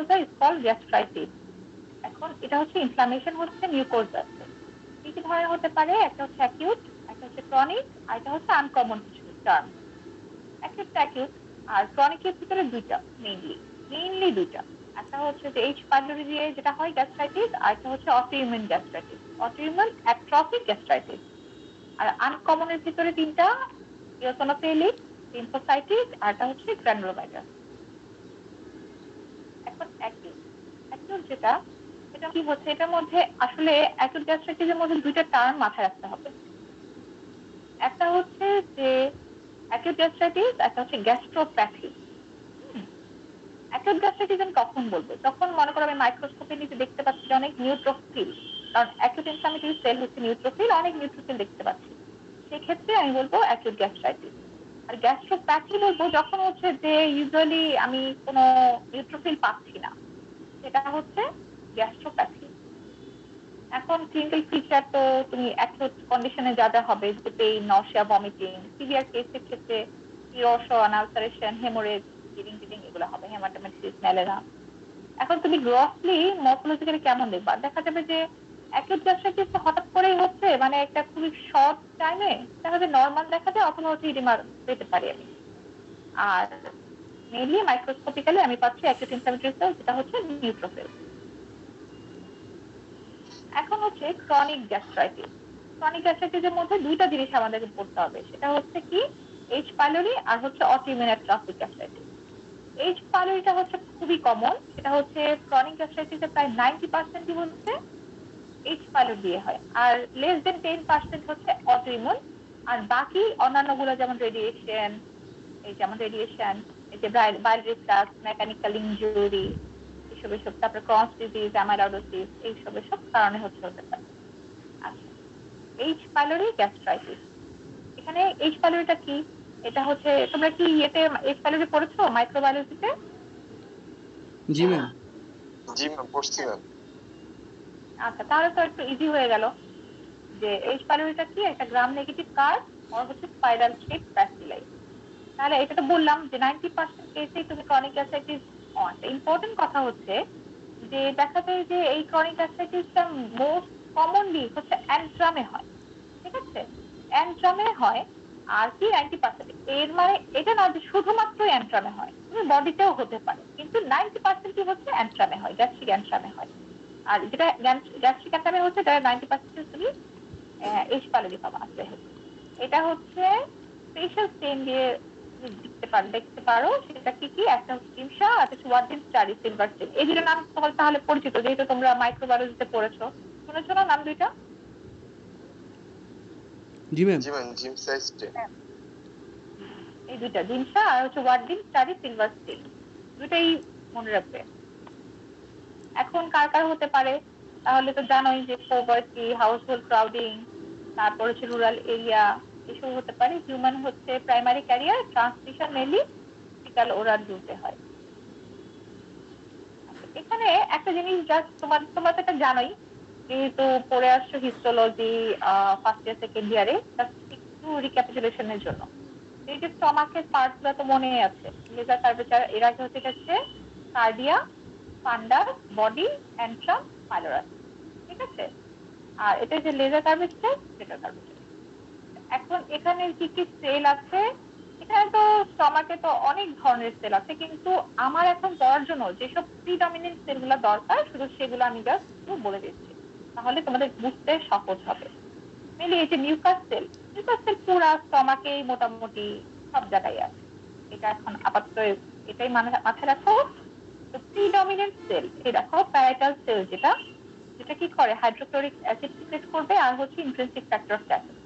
mucosa is called gastritis. এখন এটা হচ্ছে ইনফ্লামেশন হচ্ছে মিউকোজাতে। কি কি ধরনের হতে পারে? একটা হচ্ছে অ্যাকিউট, একটা হচ্ছে ক্রনিক, আর এটা হচ্ছে আনকমন কিছু টার্ম। অ্যাকিউট আর ক্রনিকের ভিতরে দুইটা মেইনলি দুইটা। একটা হচ্ছে যে এইচ পাইলোরি দিয়ে যেটা হয় গ্যাস্ট্রাইটিস, আর একটা হচ্ছে অটোইমিউন গ্যাস্ট্রাইটিস, অটোইমিউন অ্যাট্রফিক গ্যাস্ট্রাইটিস। আর আনকমনের ভিতরে তিনটা, ইওসিনোফিলিক, লিম্ফোসাইটিস, আর একটা হচ্ছে গ্রানুলোমাইটাস। এখন অ্যাকিউট অ্যাকিউট যেটা, এটা কি হচ্ছে, এটার মধ্যে আসলে অ্যাকিউট গ্যাস্ট্রাইটিসের মধ্যে দুইটা টার্ম মাথায় রাখতে হবে। একটা হচ্ছে যে অ্যাকিউট গ্যাস্ট্রাইটিস, একটা হচ্ছে গ্যাস্ট্রোপ্যাথি। অ্যাকিউট গ্যাস্ট্রাইটিস আমি কখন বলবো? যখন মনে করো আমি মাইক্রোস্কোপের নিচে দেখতে পাচ্ছি যে অনেক নিউট্রোফিল, কারণ অ্যাকিউট ইনফ্লামেটরি সেল হচ্ছে নিউট্রোফিল, অনেক নিউট্রোফিল দেখতে পাচ্ছি, সেক্ষেত্রে আমি বলবো অ্যাকিউট গ্যাস্ট্রাইটিস। আর গ্যাস্ট্রোপ্যাথি বলবো যখন হচ্ছে যে ইউজুয়ালি আমি কোনো নিউট্রোফিল পাচ্ছি না, সেটা হচ্ছে গ্যাস্ট্রোপ্যাথি। এখন ক্লিনিক্যাল ফিচার তো তুমি অ্যাকিউট কন্ডিশনে যা যা হবে, যে পেইন, নশিয়া, ভমিটিং, সিভিয়ার কেসের ক্ষেত্রে ইরোশন, আলসারেশন, হেমোরেজ, ব্লিডিং টিডিং এগুলো হবে, হেমাটোমেট্রিস, ম্যালেরা। এখন তুমি গ্রসলি মর্ফোলজিক্যালি কেমন দেখবা? দেখা যাবে যে অ্যাকিউট গ্যাস্ট্রাইটিস হঠাৎ করেই হচ্ছে, মানে একটা খুবই শর্ট টাইমে দেখা যাবে নর্মাল দেখা যায়, অথবা হচ্ছে ইডিমার পেতে পারি আমি। আর মেইনলি মাইক্রোস্কোপিক্যালি আমি পাচ্ছি অ্যাকিউট ইনফ্লামেটরি সেল, যেটা হচ্ছে নিউট্রোফিল। এখন হচ্ছে ক্রনিক গ্যাস্ট্রাইটিস। ক্রনিক গ্যাস্ট্রাইটিসের মধ্যে দুইটা জিনিস আমাদেরকে পড়তে হবে, সেটা হচ্ছে কি এইচ পাইলোরি আর হচ্ছে অটোইমিউন অ্যাট্রফিক গ্যাস্ট্রাইটিস। এইচ পাইলোরিটা হচ্ছে খুবই কমন, সেটা হচ্ছে ক্রনিক গ্যাস্ট্রাইটিসের প্রায় 90% হচ্ছে এইচ পাইলোরি দিয়ে হয়, আর লেস দেন 10% হচ্ছে অটোইমিউন। আর বাকি অন্যান্য গুলো যেমন রেডিয়েশন, এই যে বাইল রিফ্লাক্স, মেকানিক্যাল ইনজুরি, এসব তারপরে ক্রনস ডিজিজ, অ্যামাইলোইডোসিস, এইসব কারণে হতে পারে। আচ্ছা, এইচ পাইলোরি গ্যাস্ট্রাইটিস, এখানে এইচ পাইলোরিটা কি? এটা হচ্ছে, তোমরা কি ইয়েতে এইচ পাইলোরি পড়েছো মাইক্রোবায়োলজিতে? জি ম্যাম। জি ম্যাম, পড়ছি ম্যাম। আচ্ছা, তাহলে তো একটু ইজি হয়ে গেল যে এইচ পাইলোরিটা কি, একটা গ্রাম নেগেটিভ কার্ভ আর হচ্ছে স্পাইরাল শেপ ব্যাসিলাই। তাহলে এটা তো বললাম যে 90% কেসেই তুমি ক্রনিক গ্যাস্ট্রাইটিস। ইম্পর্টেন্ট কথা হচ্ছে যে দেখা যায় যে এই ক্রনিক গ্যাস্ট্রাইটিসটা মোস্ট কমনলি হচ্ছে অ্যান্ট্রামে হয়। ঠিক আছে, অ্যান্ট্রামে হয়। আর কি 90%, এর মানে এটা না যে শুধুমাত্র অ্যান্ট্রামে হয়, তুমি বডিতেও হতে পারে, কিন্তু 90% হচ্ছে অ্যান্ট্রামে হয়, গ্যাস্ট্রিক অ্যান্ট্রামে হয়। আর যেটা গ্যাস্ট্রিক অ্যান্ট্রামে হচ্ছে, তার 90% তুমি এইচ পাইলোরি পাবা। এটা হচ্ছে স্পেশাল স্টেন দিয়ে দেখতে পারো। সেটা কি কি? একটা হচ্ছে টিমসা, আর একটা ওয়ার্ডিন স্টাডি সিলভার স্টেন। এই দুটো নাম তোমার তাহলে পরিচিত, যেহেতু তোমরা মাইক্রোবায়োলজিতে পড়েছো। শুনেছো না নাম দুইটা? জি ম্যাম। জি ম্যাম, জিম সাইস্টে। এই দুইটা, টিমসা আর হচ্ছে ওয়ার্ডিন স্টাডি সিলভার স্টেন, দুটাই মনে রাখবে। এখন কার কার হতে পারে? তাহলে তো জানোই যে পভার্টি, হাউসহোল্ড ক্রাউডিং, তারপর হচ্ছে রুরাল এরিয়া, এসব হতে পারে। হিউম্যান হচ্ছে primary career, transmission mainly fetal oral রুটে হয়। আচ্ছা, এখানে একটা জিনিস জাস্ট তোমরা তো এটা জানোই, যেহেতু পড়ে আসছো হিস্টোলজি ফার্স্ট ইয়ার সেকেন্ড ইয়ারে, জাস্ট একটু রিক্যাপিচুলেশনের জন্য। এই যে স্টমাকের পার্ট গুলো তো মনে আছে, লেজার কার্ভেচার, এর আগে হচ্ছে কার্ডিয়া, ফান্ডাস, বডি, অ্যান্ট্রাম, পাইলোরাস। ঠিক আছে, আর এটা যে লেজার কার্ভেচার, সেটা কার্ভেচার। এখন এখানে কি কি সেল আছে? এখানে তো স্টমাকে তো অনেক ধরনের সেল আছে, কিন্তু আমার এখন পড়ার জন্য যেসব প্রিডমিনেন্ট সেল গুলো দরকার, শুধু সেগুলো আমি জাস্ট একটু বলে দিচ্ছি, তাহলে তোমাদের বুঝতে সহজ হবে। মেনলি এই যে মিউকাস সেল পুরা স্টমাকেই মোটামুটি সব জায়গায় আছে। এটা এখন আপাতত এটাই মাথায় রাখো। তো প্রিডমিনেন্ট সেল, এই দেখো প্যারাইটাল সেল, যেটা যেটা কি করে, হাইড্রোক্লোরিক অ্যাসিড সিক্রেট করবে, আর হচ্ছে ইন্ট্রিনসিক ফ্যাক্টর অফ স্ট্যাটাস,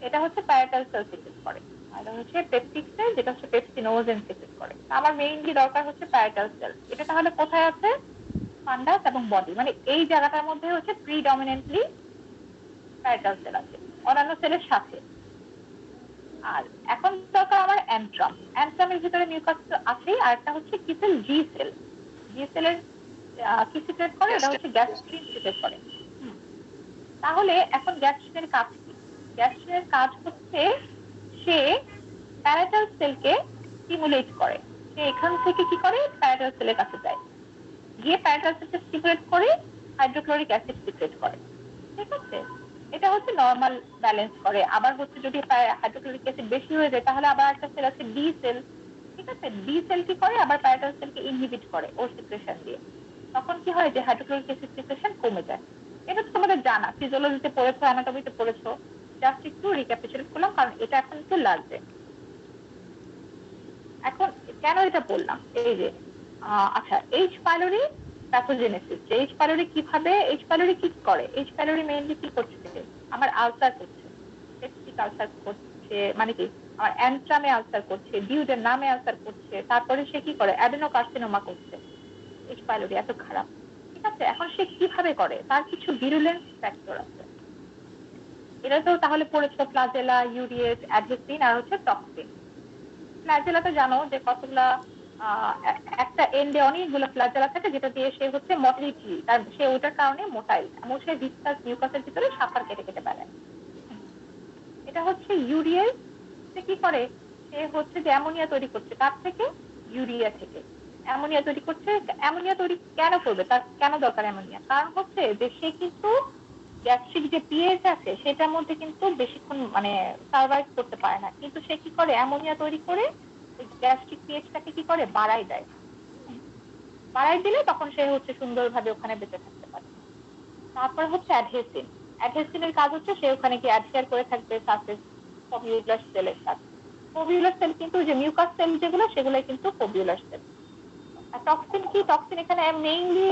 এটা হচ্ছে প্যারাটাল সেল সিক্রেট করে। আর হচ্ছে পেপটিক সেল, যেটা হচ্ছে পেপসিনোজেন সিক্রেট করে। আমার মেইনলি দরকার হচ্ছে প্যারাটাল সেল। এটা তাহলে কোথায় আছে? ফান্ডাস এবং বডি, মানে এই জায়গাটার মধ্যে হচ্ছে প্রিডমিনেন্টলি প্যারাটাল সেল আছে, অন্যান্য সেলের সাথে। আর এখন দরকার আমার অ্যান্ট্রাম। অ্যান্ট্রামের ভিতরে মিউকাস আছেই, আর একটা হচ্ছে কি সেল? জি সেল। জি সেলের কি সিক্রেট করে? এটা হচ্ছে গ্যাস্ট্রিন সিক্রেট করে। তাহলে এখন গ্যাস্ট্রিনের কাজ কি? গ্যাস্ট্রিনের কাজ হচ্ছে সে প্যারাটাল সেলকে স্টিমুলেট করে, সে এখান থেকে কি করে, প্যারাটাল সেলের কাছে যায়। গিয়ে প্যারাটাল সেলকে স্টিমুলেট করে হাইড্রোক্লোরিক অ্যাসিড সিক্রেট করে। ঠিক আছে, এটা হচ্ছে নর্মাল ব্যালেন্স করে। আবার হচ্ছে যদি হাইড্রোক্লোরিক অ্যাসিড বেশি হয়ে যায় তাহলে আবার একটা সেল আছে ডি সেল। ঠিক আছে, ডি সেল কি করে, আবার প্যারাটাল সেলকে ইনহিবিট করে ওর সিক্রেশন দিয়ে। তখন কি হয় যে হাইড্রোক্লোরিক অ্যাসিড সিক্রেশন কমে যায়। এটা তো তোমাদের জানা, ফিজিওলজিতে পড়েছো, অ্যানাটমিতে পড়েছো। জাস্ট একটু রিক্যাপিচুলেট করলাম কারণ এটা এখন একটু লাগবে। এখন কেন এটা বললাম, এই যে আচ্ছা, H pylori pathogenesis, H pylori কিভাবে, এইচ পাইলোরি কি করে, এইচ পাইলোরি মেইনলি কি করছে, আমার আলসার করছে, পেপটিক আলসার করছে, মানে কি আমার অ্যান্ট্রামে আলসার করছে, ডিউডের নামে আলসার করছে, তারপরে সে কি করে অ্যাডেনোকার্সিনোমা করছে। এইচ পাইলোরি এত খারাপ। ঠিক আছে, এখন সে কিভাবে করে, তার কিছু ভিরুলেন্স ফ্যাক্টর আছে। এটা তো তাহলে পড়েছো, ফ্লাজেলা, ইউরিয়েস, অ্যাডহেসিন আর হচ্ছে টক্সিন। ফ্ল্যাজেলা তো জানো যে কতগুলা একটা এন্ডে অনেকগুলো ফ্ল্যাজেলা থাকে যেটা দিয়ে সে হচ্ছে মোটিলিটি, তার সে ওটার কারণে মোটাইল, এবং সে ভিসকাস মিউকাসের ভিতরে সাফার কেটে কেটে বেড়ায়। এটা হচ্ছে ইউরিয়াস। সে কি করে, সে হচ্ছে যে অ্যামোনিয়া তৈরি করছে তার থেকে, ইউরিয়া থেকে অ্যামোনিয়া তৈরি করছে। অ্যামোনিয়া তৈরি কেন করবে, তার কেন দরকার অ্যামোনিয়া, কারণ হচ্ছে যে সে কিন্তু গ্যাস্ট্রিক যে পিএইচ আছে সেটার মধ্যে কিন্তু বেশিক্ষণ মানে সার্ভাইভ করতে পারে না, কিন্তু সে কি করে অ্যামোনিয়া তৈরি করে ওই গ্যাস্ট্রিক পিএইচটাকে কি করে বাড়াই দেয়। বাড়াই দিলে তখন সে হচ্ছে সুন্দরভাবে ওখানে বেঁচে থাকতে পারে। তারপর হচ্ছে অ্যাডহেসিন। অ্যাডহেসিনের কাজ হচ্ছে সে ওখানে কি অ্যাডহেয়ার করে থাকবে সারফেস ফবিউলার সেলের সাথে। ফবিউলার সেল কিন্তু যে মিউকাস সেল যেগুলো সেগুলো কিন্তু ফবিউলার সেল। টক্সিন কি, টক্সিন এখানে মেইনলি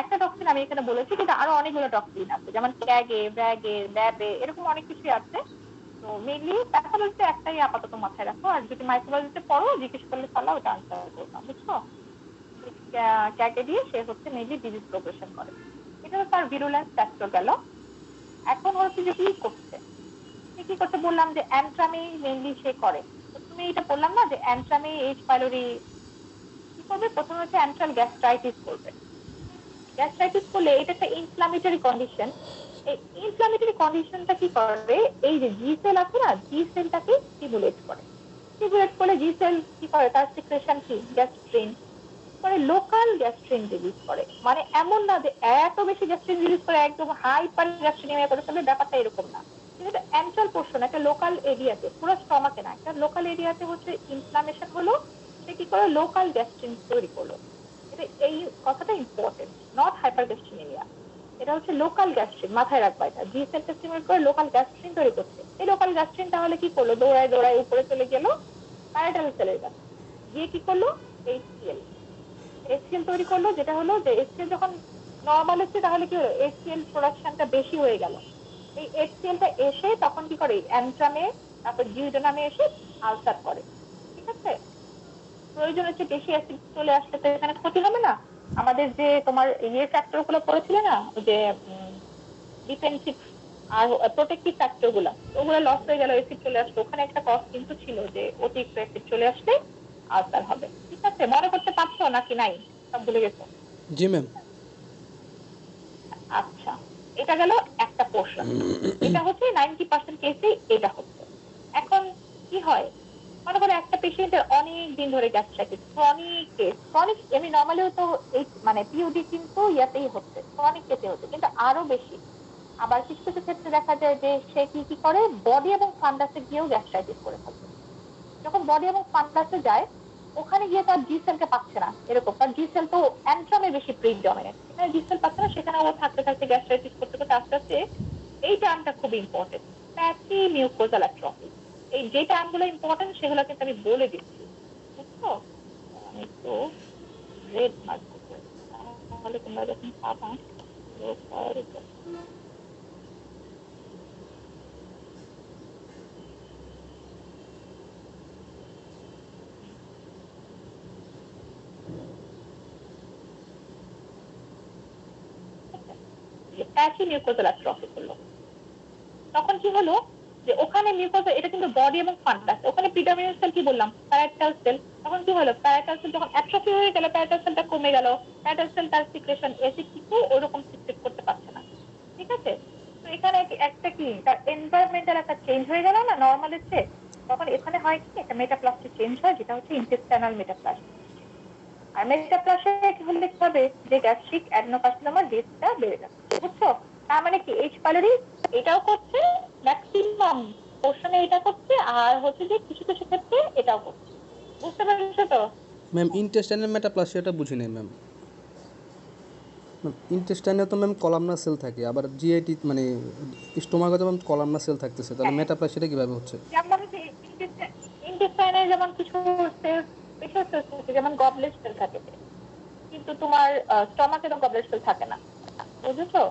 একটা টক্সিন আমি এখানে বলেছি, কিন্তু আরো অনেকগুলো টক্সিন আছে, যেমন ক্যাগে, ব্র্যাগে, ল্যাবে, এরকম অনেক কিছুই আছে। তো মেইনলি প্যাথোলজিতে একটাই আপাতত মাথায় রাখো, আর যদি মাইক্রোবায়োলজিতে পড়ো জিজ্ঞেস করলে তাহলে ওটা আনসার করতাম, বুঝছো। ক্যাগে দিয়ে সে হচ্ছে মেইনলি ডিজিজ প্রোগ্রেশন করে। এটা তো তার ভিরুলেন্স ফ্যাক্টর গেল। এখন হচ্ছে যে কি করছে, সে কি করতে বললাম যে অ্যান্ট্রামি মেইনলি সে করে। তো তুমি এটা বললাম না যে অ্যান্ট্রামি এইচ পাইলোরি কি করবে, প্রথমে হচ্ছে অ্যান্ট্রাল গ্যাস্ট্রাইটিস করবে। গ্যাস্ট্রাইটিস করলে এটা একটা ইনফ্লামেটরি কন্ডিশন। এই ইনফ্লামেটরি কন্ডিশনটা কি করে, এই যে জি সেল আছে না, জি সেলটাকে স্টিমুলেট করে। স্টিমুলেট করলে জি সেল কি করে, তার সিক্রেশন কি গ্যাস্ট্রিন করে, লোকাল গ্যাস্ট্রিন রিলিজ করে। মানে এমন না যে এত বেশি গ্যাস্ট্রিন রিলিজ করে একদম হাইপার গ্যাস্ট্রিনিমিয়া করে ফেলবে, ব্যাপারটা এরকম না। কিন্তু এটা অ্যান্ট্রাল পোর্শন, একটা লোকাল এরিয়াতে, পুরো স্টমাকে না, একটা লোকাল এরিয়াতে হচ্ছে ইনফ্লামেশন হলো, সে কি করে লোকাল গ্যাস্ট্রিন তৈরি করলো। এটা এই কথাটা ইম্পর্টেন্ট, নট হাইপারগ্যাস্ট্রিনিমিয়া। এটা হচ্ছে লোকাল গ্যাস্ট্রিন, মাথায় রাখবা এটা। জি সেলটা স্টিমুলেট করে লোকাল গ্যাস্ট্রিন তৈরি করছে। এই লোকাল গ্যাস্ট্রিন তাহলে কি করলো, দৌড়ায় দৌড়ায় উপরে চলে গেল প্যারাটাল সেলের কাছে, গিয়ে কি করলো এইচসিএল, এইচসিএল তৈরি করলো। যেটা হলো যে এইচসিএল যখন নর্মাল হচ্ছে তাহলে কি হলো, এইচসিএল প্রোডাকশনটা বেশি হয়ে গেল। এই এইচসিএলটা এসে তখন কি করে অ্যান্ট্রামে, তারপর ডিউডেনামে এসে আলসার করে। ঠিক আছে, প্রয়োজন হচ্ছে বেশি অ্যাসিড চলে আসলে তো এখানে ক্ষতি হবে না। আমাদের যে তোমার ইয়ে ফ্যাক্টর গুলো পড়েছিলে না, ওই যে ডিফেন্সিভ আর প্রোটেক্টিভ ফ্যাক্টর গুলা, ওগুলো লস হয়ে গেল, অ্যাসিড চলে আসলো, ওখানে একটা কস্ট কিন্তু ছিল যে অতিরিক্ত অ্যাসিড চলে আসলে আলসার হবে। ঠিক আছে, মনে করতে পারছো নাকি নাই, সব ভুলে গেছো? জি ম্যাম। আচ্ছা, এটা গেল একটা পোর্শন। এটা হচ্ছে 90% কেসে এটা হচ্ছে। এখন কি হয়, মনে করো একটা পেশেন্টের অনেক দিন ধরে গ্যাস্ট্রাইটিস, ক্রনিক কেস, ক্রনিক এমনি নর্মালিও তো এই মানে পিইউডি কিন্তু ইয়াতেই হচ্ছে, ক্রনিক কেসে হচ্ছে, কিন্তু আরো বেশি। আবার কিছু কিছু ক্ষেত্রে দেখা যায় যে সে কি কি করে, বডি এবং ফান্ডাসে গিয়েও গ্যাস্ট্রাইটিস করে ফেলবে। যখন বডি এবং ফান্ডাসে যায়, ওখানে গিয়ে তার জি সেলকে পাচ্ছে না, এরকম তার জি সেল তো অ্যান্ট্রামে বেশি প্রিডমিনেন্ট, এখানে জি সেল পাচ্ছে না, সেখানে ও থাকতে থাকতে গ্যাস্ট্রাইটিস করতে করতে আস্তে আস্তে, এই টার্মটা খুব ইম্পর্টেন্ট, প্যাচি মিউকোজাল অ্যাট্রফি। এই যে টার্মগুলো ইম্পর্টেন্ট সেগুলো কিন্তু আমি বলে দিচ্ছি, বুঝছো। আমি একটু রেড মার্ক করবো, তাহলে তোমরা যখন পাবা। প্যাচি মিউকোজাল অ্যাট্রফি করলো, তখন কি হলো যে ওখানে মিউকোজা, এটা কিন্তু বডি এবং ফান্ডাস, ওখানে প্রিডমিনেন্ট সেল কি বললাম প্যারাটাল সেল। তখন কি হলো, প্যারাটাল সেল যখন অ্যাট্রফি হয়ে গেল, প্যারাটাল সেলটা কমে গেল, প্যারাটাল সেল তার সিক্রেশন এসিড কিন্তু ওরকম সিক্রেট করতে পারছে না। ঠিক আছে, তো এখানে একটা কি তার এনভায়রনমেন্টাল একটা চেঞ্জ হয়ে গেল না নর্মালের চেয়ে। তখন এখানে হয় কি, একটা মেটাপ্লাস্টিক চেঞ্জ হয়, যেটা হচ্ছে ইন্টেস্টাইনাল মেটাপ্লাস্টিক। আর মেটাপ্লাসে হলে কি হবে, যে গ্যাস্ট্রিক অ্যাডেনোকার্সিনোমার রিস্কটা বেড়ে যাচ্ছে, বুঝছো? তার মানে কি এইচ পাইলোরি এটাও করছে, ম্যাক্সিমাম পোর্শনে এটা করছে, আর হচ্ছে যে কিছু কিছু ক্ষেত্রে এটাও করছে। বুঝতে পারছো তো? ম্যাম ইন্টেস্টাইনাল মেটাপ্লাসিয়াটা বুঝি নাই ম্যাম। ম্যাম ইন্টেস্টাইনে তো ম্যাম কলামনার সেল থাকে, আবার জিআইটি মানে স্টোমাকে তো ম্যাম কলামনার সেল থাকতেছে, তাহলে হ্যাঁ, মেটাপ্লাসিয়াটা কীভাবে হচ্ছে? যেমন যে ইন্টেস্টাইনে যেমন কিছু সেল, স্পেশাল সেল থাকে, যেমন গবলেট সেল থাকে, কিন্তু তোমার স্টমাকে তো গবলেট সেল থাকে না, বুঝেছো?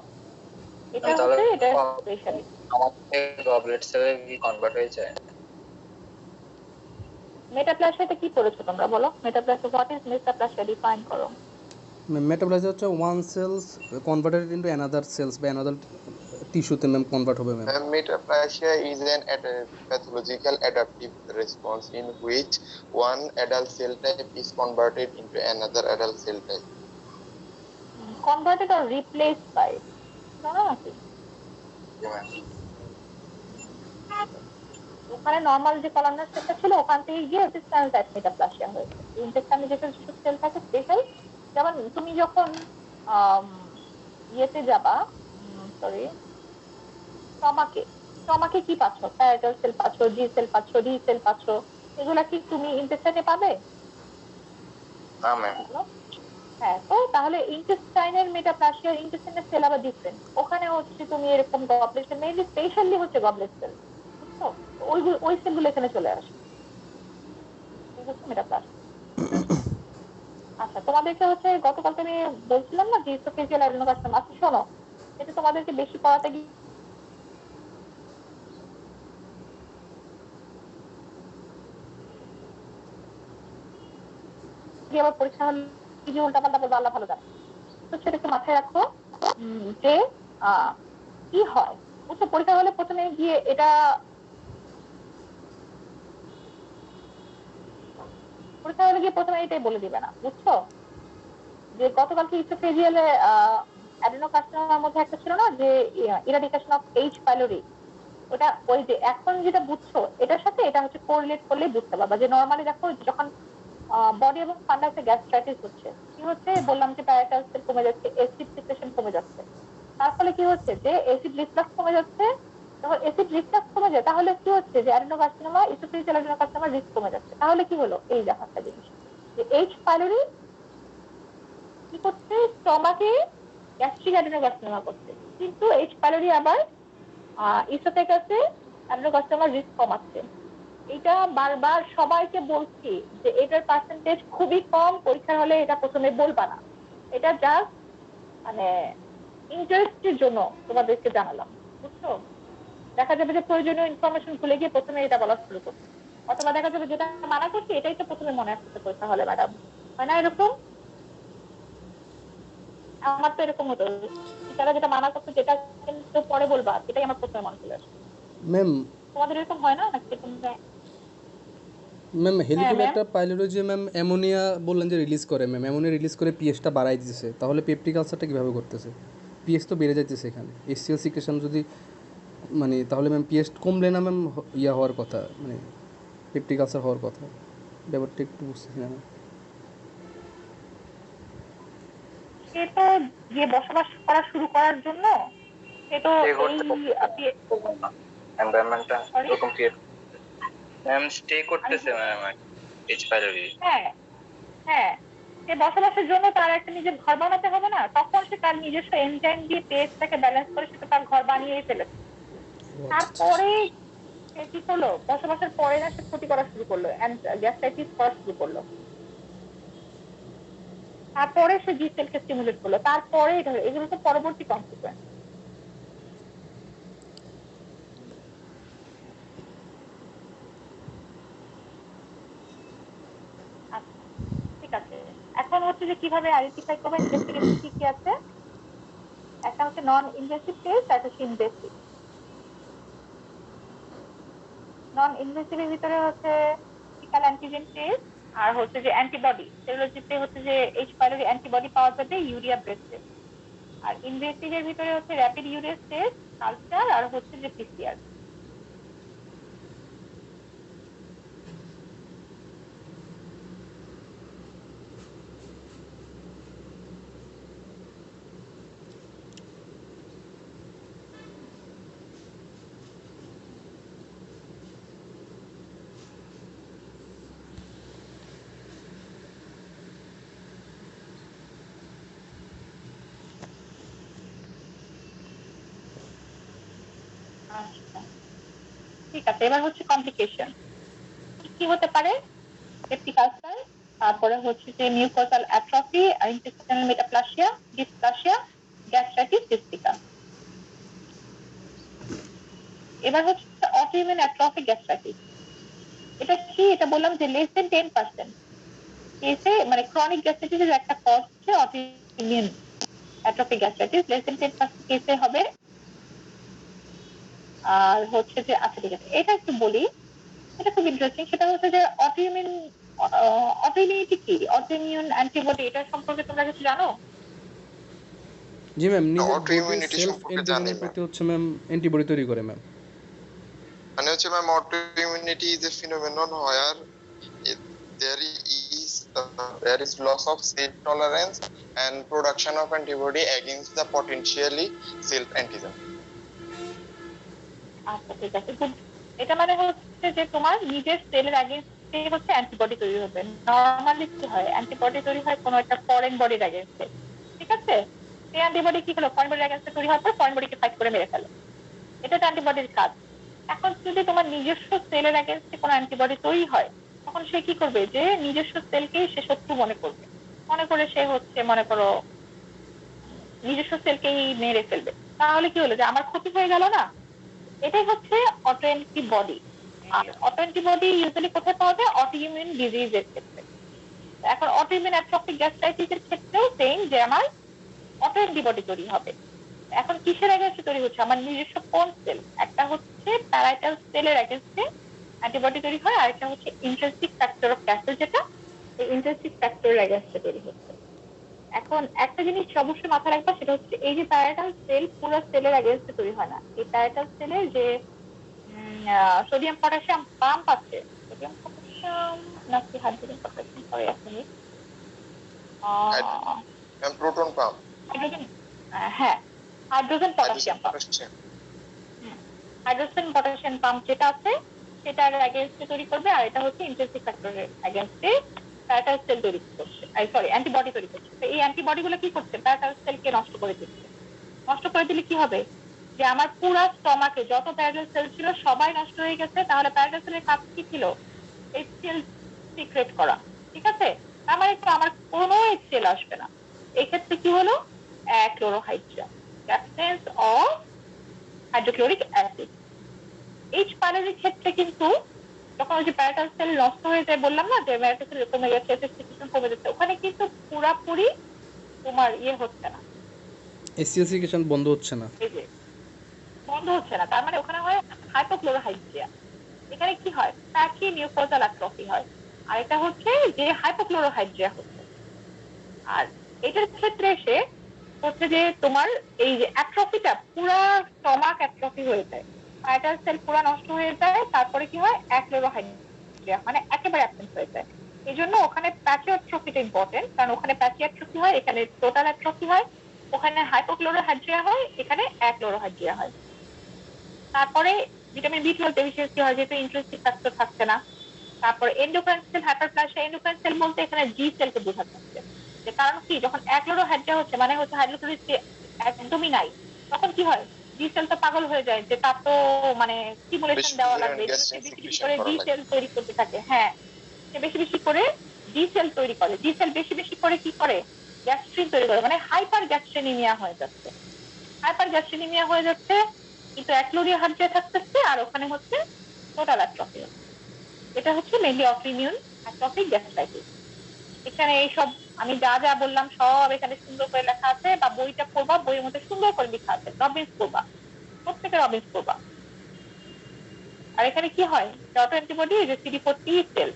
এটা তাহলে হচ্ছে এটা স্পেশালি। আমাদের গবলেট সেলে কি কনভার্ট হয়ে যায়? মেটাপ্লাসিয়াতে কি করেছো তোমরা বলো? Metaplasia, what is metaplasia, define করো। মেটাপ্লাসিয়া হচ্ছে one cells converted into another cells বা অ্যানাদার টিস্যুতে ম্যাম কনভার্ট হবে ma'am. Metaplasia is an pathological adaptive response in which one adult cell type is converted into another adult cell type. Converted or replace by, জানো নাকি? ওখানে normal যে columnar সেলটা ছিল ওখান থেকে গিয়ে ইন্টেস্টাইনাল টাইপ মেটাপ্লাসিয়া হয়েছে। ইন্টেস্টাইনে যেসব সেল থাকে স্পেশাল, যেমন তুমি যখন আম, ইয়েতে যাবা, সরি, স্টমাকে, স্টমাকে কি পাচ্ছ? প্যারাটাল সেল পাচ্ছ, জি সেল পাচ্ছ, ডি সেল পাচ্ছ, এগুলা কি তুমি ইন্টেস্টাইনে পাবে? না ম্যাম। বলো। হ্যাঁ, তো তাহলে ইন্টেস্টাইনের মেটাপ্লাসিয়া, ইন্টেস্টাইনের সেল আবার ডিফারেন্ট। ওখানে হচ্ছে তুমি এরকম গবলেট সেল, মেইনলি স্পেশালি হচ্ছে গবলেট সেল, বুঝছো? ওই ওই সেলগুলো এখানে চলে আসে, এই হচ্ছে মেটাপ্লাসিয়া। আচ্ছা, তোমাদেরকে হচ্ছে গতকালকে আমি বলছিলাম না যে ইসোফেজিয়াল অ্যাডেনোকার্সিনোমা, আচ্ছা শোনো, এটা তোমাদেরকে বেশি পড়াতে গিয়ে আবার পরীক্ষা হলে কি যে উল্টাপাল্টা বলবো আল্লাহ ভালো জানে। তো সেটা একটু মাথায় রাখো, যে আহ কি হয়, বুঝছো? পরীক্ষা হলে প্রথমে গিয়ে এটা, পরীক্ষা হলে গিয়ে প্রথমে এটাই বলে দিবে না, বুঝছো? যে গতকালকে ইসোফেজিয়ালে অ্যাডেনোকার্সিনোমার মধ্যে একটা ছিল না যে ইরাডিকেশন অফ এইচ পাইলোরি, ওটা ওই যে এখন যেটা বুঝছো এটার সাথে এটা হচ্ছে কোরিলেট করলে বুঝতে পারবা। যে নর্মালি দেখো যখন বডি এবং ফান্ডাসে গ্যাস্ট্রাইটিস হচ্ছে, কি হচ্ছে বললাম যে প্যারাটাল সেল কমে যাচ্ছে, অ্যাসিড সিক্রেশন কমে যাচ্ছে, তার ফলে কি হচ্ছে যে অ্যাসিড রিফ্লাক্স কমে যাচ্ছে। যখন অ্যাসিড রিফ্লাক্স কমে যায় তাহলে কি হচ্ছে যে অ্যাডেনোকার্সিনোমা, ইসোফেজিয়াল অ্যাডেনোকার্সিনোমার রিস্ক কমে যাচ্ছে। তাহলে কি হলো, এই দেখো একটা জিনিস, যে এইচ পাইলোরি কি করছে, স্টমাকে গ্যাস্ট্রিক অ্যাডেনোকার্সিনোমা করছে, কিন্তু এইচ পাইলোরি আবার ইসোফেগাসে অ্যাডেনোকার্সিনোমার রিস্ক কমাচ্ছে। এটা বারবার সবাইকে বলছি যে এটার পার্সেন্টেজ খুবই কম, পরীক্ষার হলে এটা প্রথমে বলবা না। এটা জাস্ট মানে ইন্টারেস্টের জন্য তোমাদেরকে জানালাম, বুঝছো? দেখা যাবে যে প্রয়োজনীয় ইনফরমেশন ভুলে গিয়ে প্রথমে এটা বলা শুরু করছে, অথবা দেখা যাবে যেটা মানা করছি এটাই তো প্রথমে মনে আসছে পরীক্ষা হলে, ম্যাডাম, হয় না এরকম? আমার তো এরকম হতো, টিচাররা যেটা মানা করতো যেটা কিন্তু পরে বলবা, এটাই আমার প্রথমে মনে চলে আসে। ম্যাম তোমাদের এরকম হয় না নাকি তোমরা? ম্যাম হ্যাঁ ম্যাম। হেলিকোব্যাক্টার পাইলোরি যে ম্যাম অ্যামোনিয়া বললেন যে রিলিজ করে, ম্যাম অ্যামোনিয়া রিলিজ করে পিএইচটা বাড়াই দিতেছে, তাহলে পেপটিক আলসারটা কীভাবে করতেছে? পিএইচ তো বেড়ে যাইতেছে এখানে, এসসিএল সিক্রেশন যদি মানে, তাহলে ম্যাম পিএইচ কমলে না ম্যাম ইয়া হওয়ার কথা, মানে পেপটিক আলসার হওয়ার কথা। ব্যাপারটা একটু বুঝতেছি না ম্যাম। সে তো গিয়ে বসবাস করা শুরু করার জন্য, সে তো এই এনভায়রনমেন্টটা সরি, এরকম ক্রিয়েট ম্যাম স্টে করতেছে ম্যাম এইচ পাইলোরি। হ্যাঁ হ্যাঁ, সে বসবাসের জন্য তার একটা নিজের ঘর বানাতে হবে না? তখন সে তার নিজস্ব এনজাইম দিয়ে পেস্টটাকে ব্যালেন্স করে সে তো তার ঘর বানিয়েই ফেলেছে। ও আচ্ছা আচ্ছা। তারপরে সে কি করলো, বসবাসের পরে না সে ক্ষতি করা শুরু করলো, গ্যাস্ট্রাইটিস করা শুরু করলো, তারপরে সে জি সেলকে স্টিমুলেট করলো, তারপরে এটা হলো। এগুলো তো পরবর্তী কনসিকুয়েন্স। আচ্ছা, ঠিক আছে। এখন হচ্ছে যে কিভাবে আইডেন্টিফাই করবো ইনভেস্টিগেশন কি কি আছে। একটা হচ্ছে নন ইনভেসিভ টেস্ট, একটা হচ্ছে ইনভেসিভ। নন ইনভেসিভ এর ভিতরে হচ্ছে ফিজিক্যাল অ্যান্টিজেন টেস্ট, আর হচ্ছে যে অ্যান্টিবডি সেরোলজিতে হচ্ছে যে এইচ পাইলোরি অ্যান্টিবডি পাওয়া যাবে, ইউরিয়া ব্রেথ টেস্ট। আর ইনভেসিভ এর ভিতরে হচ্ছে র্যাপিড ইউরিয়া টেস্ট, কালচার, আর হচ্ছে যে পিসিআর। আচ্ছা, ঠিক আছে। এবার হচ্ছে কমপ্লিকেশন কি কি হতে পারে? পেপটিক আলসার, তারপরে হচ্ছে যে mucosal atrophy, intestinal metaplasia, dysplasia, gastritis cystica. এবার হচ্ছে অটোইমিউন অ্যাট্রফিক গ্যাস্ট্রাইটিস। এটা কি? এটা বললাম যে লেস দেন 10% কেসে, মানে ক্রনিক গ্যাস্ট্রাইটিসের একটা কজ হচ্ছে অটোইমিউন অ্যাট্রফিক গ্যাস্ট্রাইটিস, লেস দেন 10% কেসে হবে। আর হচ্ছে যে, আচ্ছা ঠিক আছে, এটা একটু বলি, এটা খুব ইন্টারেস্টিং। সেটা হচ্ছে যে অটোইমিউন, অটোইমিউনিটি কি, অটোইমিউন অ্যান্টিবডি, এটা সম্পর্কে তোমরা কিছু জানো? জি ম্যাম, নিজের বডির অটোইমিউনিটি সেলফ সম্পর্কে জানি অ্যান্টিজেনের ম্যাম। প্রতি হচ্ছে ম্যাম অ্যান্টিবডি তৈরি করে ম্যাম। মানে হচ্ছে ma'am, autoimmunity is a phenomenon where there is there is loss of self tolerance and production of antibody against the potentially self antigen. আচ্ছা ঠিক আছে, good. এটা মানে হচ্ছে যে তোমার নিজের সেলের এগেইনস্টে হচ্ছে অ্যান্টিবডি তৈরি হবে। নর্মালি কি হয়, অ্যান্টিবডি তৈরি হয় কোনো একটা ফরেন বডির এগেইনস্টে, ঠিক আছে? সেই অ্যান্টিবডি কি হলো, ফরেন বডির এগেইনস্টে তৈরি হওয়ার পর ফরেন বডিকে ফাইট করে মেরে ফেলে। এটা তো অ্যান্টিবডির কাজ। এখন যদি তোমার নিজস্ব সেলের এগেইনস্টে কোনো অ্যান্টিবডি তৈরি হয়, তখন সে কি করবে, যে নিজস্ব সেলকেই সে শত্রু মনে করবে, মনে করে সে হচ্ছে, মনে করো নিজস্ব সেলকেই মেরে ফেলবে। তাহলে কি হলো, যে আমার ক্ষতি হয়ে গেল না? এটাই হচ্ছে অটো অ্যান্টিবডি। আর অটো অ্যান্টিবডি ইউজুয়ালি কোথায় পাওয়া যায়? অটোইমিউন ডিজিজের ক্ষেত্রে। এখন অটোইমিউন অ্যাট্রফিক গ্যাস্ট্রাইটিসের ক্ষেত্রেও সেম, যে আমার অটো অ্যান্টিবডি তৈরি হবে। এখন কিসের এগেনস্টে তৈরি হচ্ছে? আমার নিজস্ব কোন সেল? একটা হচ্ছে প্যারাইটাল সেলের এগেনস্টে অ্যান্টিবডি তৈরি হয়, আর একটা হচ্ছে ইন্ট্রিনসিক ফ্যাক্টর অফ ক্যাসেল, যেটা এই ইন্ট্রিনসিক ফ্যাক্টরের এগেনস্টে তৈরি হচ্ছে। এখন একটা জিনিস অবশ্যই মাথায় রাখবা, সেটা হচ্ছে এই যে প্যারাইটাল সেল পুরো সেলের এগেনস্টে তৈরি হয় না। এই প্যারাইটাল সেলের যে সোডিয়াম পটাশিয়াম পাম্প আছে, সোডিয়াম পটাশিয়াম নাকি হাইড্রোজেন পটাশিয়াম, সরি এক মিনিট, And proton pump, হাইড্রোজেন, হ্যাঁ, hydrogen hydrogen potassium pump. potassium. Hydrogen potassium pump যেটা আছে, সেটার এগেনস্টে তৈরি করবে, আর এটা হচ্ছে ইন্ট্রিনসিক ফ্যাক্টরের এগেনস্টে প্যারাটাল সেল তৈরি করছে, সরি অ্যান্টিবডি তৈরি করছে। তো এই অ্যান্টিবডি গুলো কি করছে? প্যারাটাল সেলকে নষ্ট করে দিচ্ছে। নষ্ট করে দিলে কি হবে, যে আমার পুরো স্টমাকে যত প্যারাটাল সেল ছিল সবাই নষ্ট হয়ে গেছে। তাহলে প্যারাটাল সেলের কাজ কি ছিল? এইচসিএল সিক্রেট করা, ঠিক আছে? তার মানে তো আমার কোনো এইচসিএল আসবে না। এক্ষেত্রে কি হলো, chlorohydrogen, absence of hydrochloric acid. H পাইলোরির ক্ষেত্রে কিন্তু যখন ওই যে প্যারাটাল সেল নষ্ট হয়ে যায়, বললাম না যে প্যারাটাল সেল কমে গেছে, সিস্টেম কমে যাচ্ছে, ওখানে কিন্তু পুরাপুরি তোমার ইয়ে হচ্ছে না, এসিএসিকেশন বন্ধ হচ্ছে না। এই যে বন্ধ হচ্ছে না। তার মানে ওখানে হয় হাইপোক্লোরোহাইড্রিয়া। এখানে কি হয়, প্যাচি মিউকোজাল অ্যাট্রফি হয়। আর এটা হচ্ছে যে হাইপোক্লোরোহাইড্রিয়া হচ্ছে। আর এটার ক্ষেত্রে এসে হচ্ছে যে তোমার এই যে অ্যাট্রফিটা পুরা স্টমাক অ্যাট্রফি হয়ে যায়, প্যারাটাল সেল পুরা নষ্ট হয়ে যায়। তারপরে কি হয়, অ্যাক্লোরোহাইড্রিয়া, মানে একেবারে অ্যাবসেন্ট হয়ে যায়। এই জন্য ওখানে প্যাচি অ্যাট্রফিটা ইম্পর্টেন্ট, কারণ ওখানে প্যাচি অ্যাট্রফি হয়, এখানে টোটাল অ্যাট্রফি হয়। ওখানে হাইপোক্লোরোহাইড্রিয়া হয়, এখানে অ্যাক্লোরোহাইড্রিয়া হয়। তারপরে ভিটামিন বি 12 ডেফিসিয়েন্সি হয়, যেহেতু ইন্ট্রিনসিক ফ্যাক্টর থাকছে না। তারপরে endocrine cell hyperplasia, endocrine cell বলতে এখানে জি সেলকে বোঝানো হচ্ছে। যে কারণ কি, যখন অ্যাক্লোরোহাইড্রিয়া হচ্ছে মানে হচ্ছে হাইড্রোক্লোরিক একদমই নাই, তখন কি হয়, জি সেল তো পাগল হয়ে যায়, যে তার তো মানে স্টিমুলেশন বেশি দেওয়া পরিমাণ লাগবে, এই জন্য গ্যাস সে বেশি বেশি সিক্রেশন করে করা জি লাগে। সেল তৈরি করতে থাকে। হ্যাঁ, সে বেশি বেশি করে জি সেল তৈরি করে। জি সেল বেশি বেশি করে কি করে, গ্যাস্ট্রিন তৈরি করে, মানে হাইপার গ্যাস্ট্রিনিমিয়া হয়ে যাচ্ছে। হাইপার গ্যাস্ট্রিনিমিয়া হয়ে যাচ্ছে, কিন্তু অ্যাক্লোরিয়া হার্জিয়া থাকতেছে, আর ওখানে হচ্ছে টোটাল অ্যাট্রফি। এটা হচ্ছে মেইনলি অটোইমিউন অ্যাট্রফিক গ্যাস্ট্রাইটিস। এখানে এইসব আমি যা যা বললাম সব এখানে সুন্দর করে লেখা আছে, বা বইটা পড়বা, বইয়ের মধ্যে সুন্দর করে লেখা আছে, রবিন্স করবা, প্রত্যেকে রবিন্স করবা। আর এখানে কি হয়, অটো অ্যান্টিবডি যে CD4 টি সেল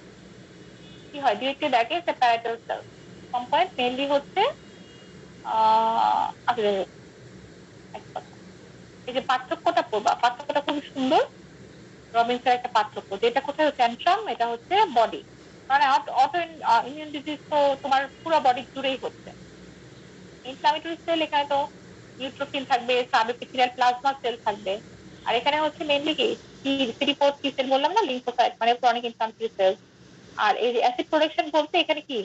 কি হয়, directed against the parietal cell component, mainly হচ্ছে আসলে এক কথা, এই যে পার্থক্যটা পড়বা, পার্থক্যটা খুব সুন্দর। রবিনসের একটা পার্থক্য, যেটা কোথায় হচ্ছে অ্যান্ট্রাম, এটা হচ্ছে বডি। মানে অটো ইমিউন ডিজিজ তো তোমার পুরো বডি জুড়েই হচ্ছে। ইনফ্লামেটরি সেল এখানে তো নিউট্রোফিল থাকবে, সাবএপিথেলিয়াল প্লাজমা সেল থাকবে। আর এখানে হচ্ছে মেইনলি কি, CD4 টি সেল বললাম না, লিম্ফোসাইট, মানে ক্রনিক ইনফ্লামেটরি সেল। আর এই যে অ্যাসিড প্রোডাকশন বলতে এখানে কি,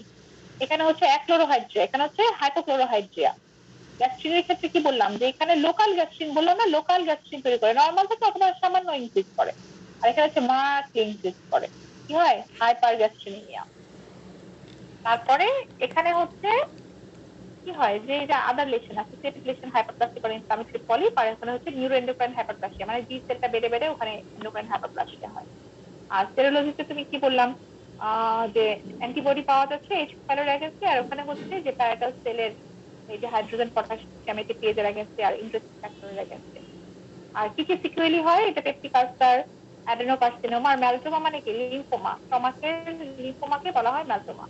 এখানে হচ্ছে অ্যাক্লোরোহাইড্রিয়া, এখানে হচ্ছে হাইপোক্লোরোহাইড্রিয়া। গ্যাস্ট্রিনের ক্ষেত্রে কি বললাম যে এখানে লোকাল গ্যাস্ট্রিন বললাম না, লোকাল গ্যাস্ট্রিন তৈরি করে নর্মাল থেকে অথবা সামান্য ইনক্রিজ করে, আর এখানে হচ্ছে মার্কলি ইনক্রিজ করে, কি হয় হাইপার গ্যাস্ট্রিনিমিয়া। তারপরে এখানে হচ্ছে কি হয় যে এটা আদার লেশন, অ্যাসোসিয়েটেড লেশন হাইপারপ্লাস্টিক আর ইনফ্লামেটরি পলিপ, আর এখানে হচ্ছে নিউরোএন্ডোক্রাইন হাইপারপ্লাসিয়া, মানে জি সেলটা বেড়ে বেড়ে ওখানে এন্ডোক্রাইন হাইপারপ্লাসিয়া হয়। আর সেরোলজিতে তুমি কি বললাম যে অ্যান্টিবডি পাওয়া যাচ্ছে এইচ প্যালোর এগেন্স্টে, আর ওখানে হচ্ছে যে প্যারাটাল সেলের এই যে হাইড্রোজেন পটাশিয়াম এটিপিএজ এর এগেন্স্টে আর ইন্টারেস্ট ফ্যাক্টরের এগেন্স্টে। আর কি কি সিকুয়েলি হয়, এটা পেপটিক আলসার, অ্যাডেনোকার্সিনোমা, আর ম্যালটোমা মানে কি লিম্ফোমা, স্টমাকের লিম্ফোমাকে বলা হয় ম্যালটোমা,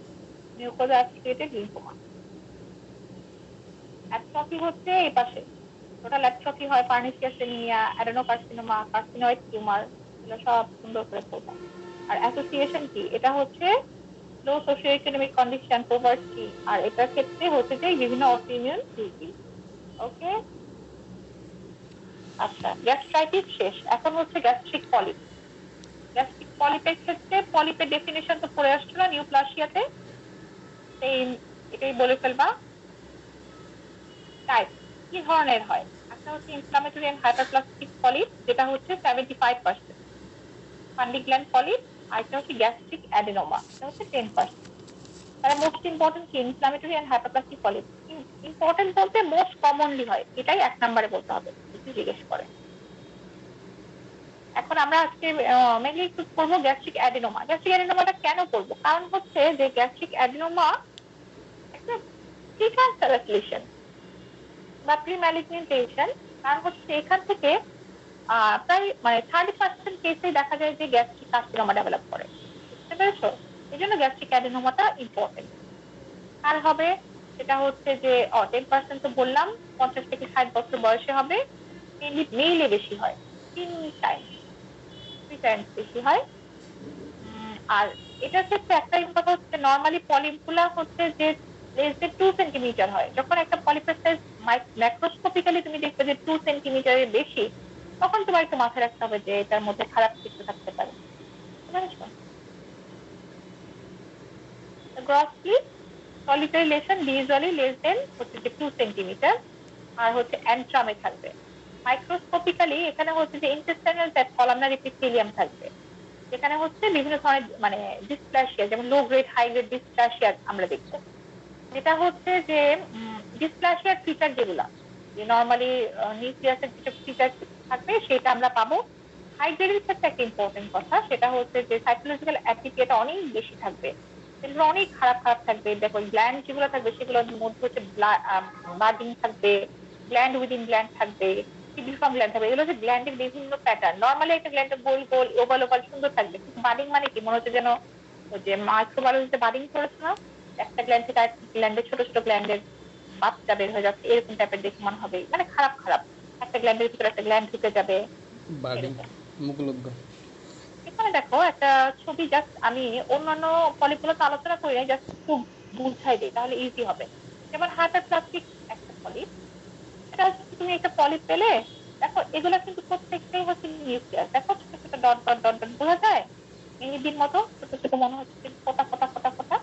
মিউকোজা অ্যাসোসিয়েটেড লিম্ফোমা। অ্যাট্রফি হচ্ছে এই পাশে, টোটাল অ্যাট্রফি হয় pernicious anaemia, adenocarcinoma, carcinoid tumour, এগুলো সব সুন্দর করে পড়বা। আর অ্যাসোসিয়েশন কি, এটা হচ্ছে লো সোশিও ইকোনমিক কন্ডিশন, পভার্টি, আর এটার ক্ষেত্রে হচ্ছে যে বিভিন্ন অটোইমিউন ডিজিজ। ওকে, আচ্ছা গ্যাস্ট্রাইটিস শেষ, এখন হচ্ছে গ্যাস্ট্রিক পলিপ। গ্যাস্ট্রিক পলিপের ক্ষেত্রে পলিপের ডেফিনিশন তো পড়ে আসছিল নিউপ্লাসিয়াতে, সেই এটাই বলে ফেলবা। টাইপ কি ধরনের হয়, একটা হচ্ছে ইনফ্লামেটরি এন্ড হাইপারপ্লাস্টিক পলিপ, যেটা হচ্ছে 75%, ফান্ডি গ্ল্যান্ড পলিপ, আর একটা হচ্ছে গ্যাস্ট্রিক অ্যাডেনোমা, এটা হচ্ছে 10%। তাহলে মোস্ট ইম্পর্টেন্ট কি, inflammatory and hyperplastic polyp. Important বলতে মোস্ট কমনলি হয়, এটাই এক নম্বরে বলতে হবে যদি জিজ্ঞেস করে। এখন আমরা আজকে মেনলি একটু করবো গ্যাস্ট্রিক অ্যাডেনোমা। গ্যাস্ট্রিক অ্যাডেনোমাটা কেন করবো, কারণ হচ্ছে যে গ্যাস্ট্রিক অ্যাডেনোমা একটা প্রিক্যান্সারাস লেশন বা প্রিম্যালিগনেন্টেশন, কারণ হচ্ছে এখান থেকে প্রায় মানে 30% কেসে দেখা যায় যে গ্যাস্ট্রিক কার্সিনোমা ডেভেলপ করে, বুঝতে পেরেছো? এই জন্য গ্যাস্ট্রিক অ্যাডেনোমাটা ইম্পর্টেন্ট। আর হবে সেটা হচ্ছে যে 10% তো বললাম, 50 থেকে 60 বছর বয়সে হবে, মেনলি মেইলে বেশি হয়, 3 টাইমস বেশি হয়। আর এটার ক্ষেত্রে একটা কথা হচ্ছে নর্মালি পলিপ গুলা হচ্ছে যে লেস দেন 2 সেন্টিমিটার হয়, যখন একটা পলিপের সাইজ ম্যাক্রোস্কোপিক্যালি তুমি দেখবে যে 2 সেন্টিমিটারের বেশি, তখন তোমার একটু মাথায় রাখতে হবে যে এটার মধ্যে খারাপ কিছু থাকতে পারে, বুঝেছো? Grossly solitary lesion usually less than হচ্ছে যে 2 সেন্টিমিটার, আর হচ্ছে অ্যান্ট্রামে থাকবে। মাইক্রোস্কোপিক্যালি এখানে হচ্ছে যে ইন্টেস্টাইনাল কলামনার এপিথেলিয়াম থাকবে, যেখানে হচ্ছে বিভিন্ন ধরনের মানে ডিসপ্লাসিয়া, যেমন low grade high grade dysplasia আমরা দেখবো, যেটা হচ্ছে যে ডিসপ্লাসিয়ার ফিচার যেগুলা, যে নর্মালি নিউক্লিয়াসের যেটা ফিচার থাকবে সেটা আমরা পাবো। হাই গ্রেডের ক্ষেত্রে একটা ইম্পর্টেন্ট কথা, সেটা হচ্ছে যে সাইটোলজিক্যাল অ্যাক্টিভিটি অনেক বেশি থাকবে, সেগুলো অনেক খারাপ খারাপ থাকবে। দেখো গ্ল্যান্ড যেগুলো থাকবে সেগুলোর মধ্যে হচ্ছে বার্ডিং থাকবে, গ্ল্যান্ড উইদিন গ্ল্যান্ড থাকবে, কিডনিফর্ম গ্ল্যান্ড থাকবে, এগুলো হচ্ছে গ্ল্যান্ডের বিভিন্ন প্যাটার্ন। নর্মালি একটা গ্ল্যান্ডের গোল গোল ওভাল ওভাল সুন্দর থাকবে, কিন্তু বার্ডিং মানে কি, মনে হচ্ছে যেন ওই যে মাইক্রোবায়োলজিতে বার্ডিং করেছে না, একটা গ্ল্যান্ড থেকে আরেকটা গ্ল্যান্ডের ছোট ছোট গ্ল্যান্ডের বাচ্চা বের হয়ে যাচ্ছে, এরকম টাইপের দেখে মনে হবে, মানে খারাপ খারাপ, একটা গ্ল্যান্ডের ভিতরে একটা গ্ল্যান্ড ঢুকে যাবে বার্ডিং, এরকম। মুখলব্ধ। এখানে দেখো একটা ছবি, জাস্ট আমি অন্যান্য পলিপগুলো তো আলোচনা করি নাই, জাস্ট খুব বুঝাই দিই তাহলে ইজি হবে। যেমন হাইপারপ্লাস্টিক একটা পলিপ, এটা হচ্ছে তুমি একটা পলিপ পেলে, দেখো এগুলা কিন্তু প্রত্যেকটাই হচ্ছে নিউক্লিয়াস, দেখো ছোট ছোট ডট ডট ডট ডট বোঝা যায়, মেহেদির মতো ছোট ছোট মনে হচ্ছে ফোটা ফোটা ফোটা ফোটা,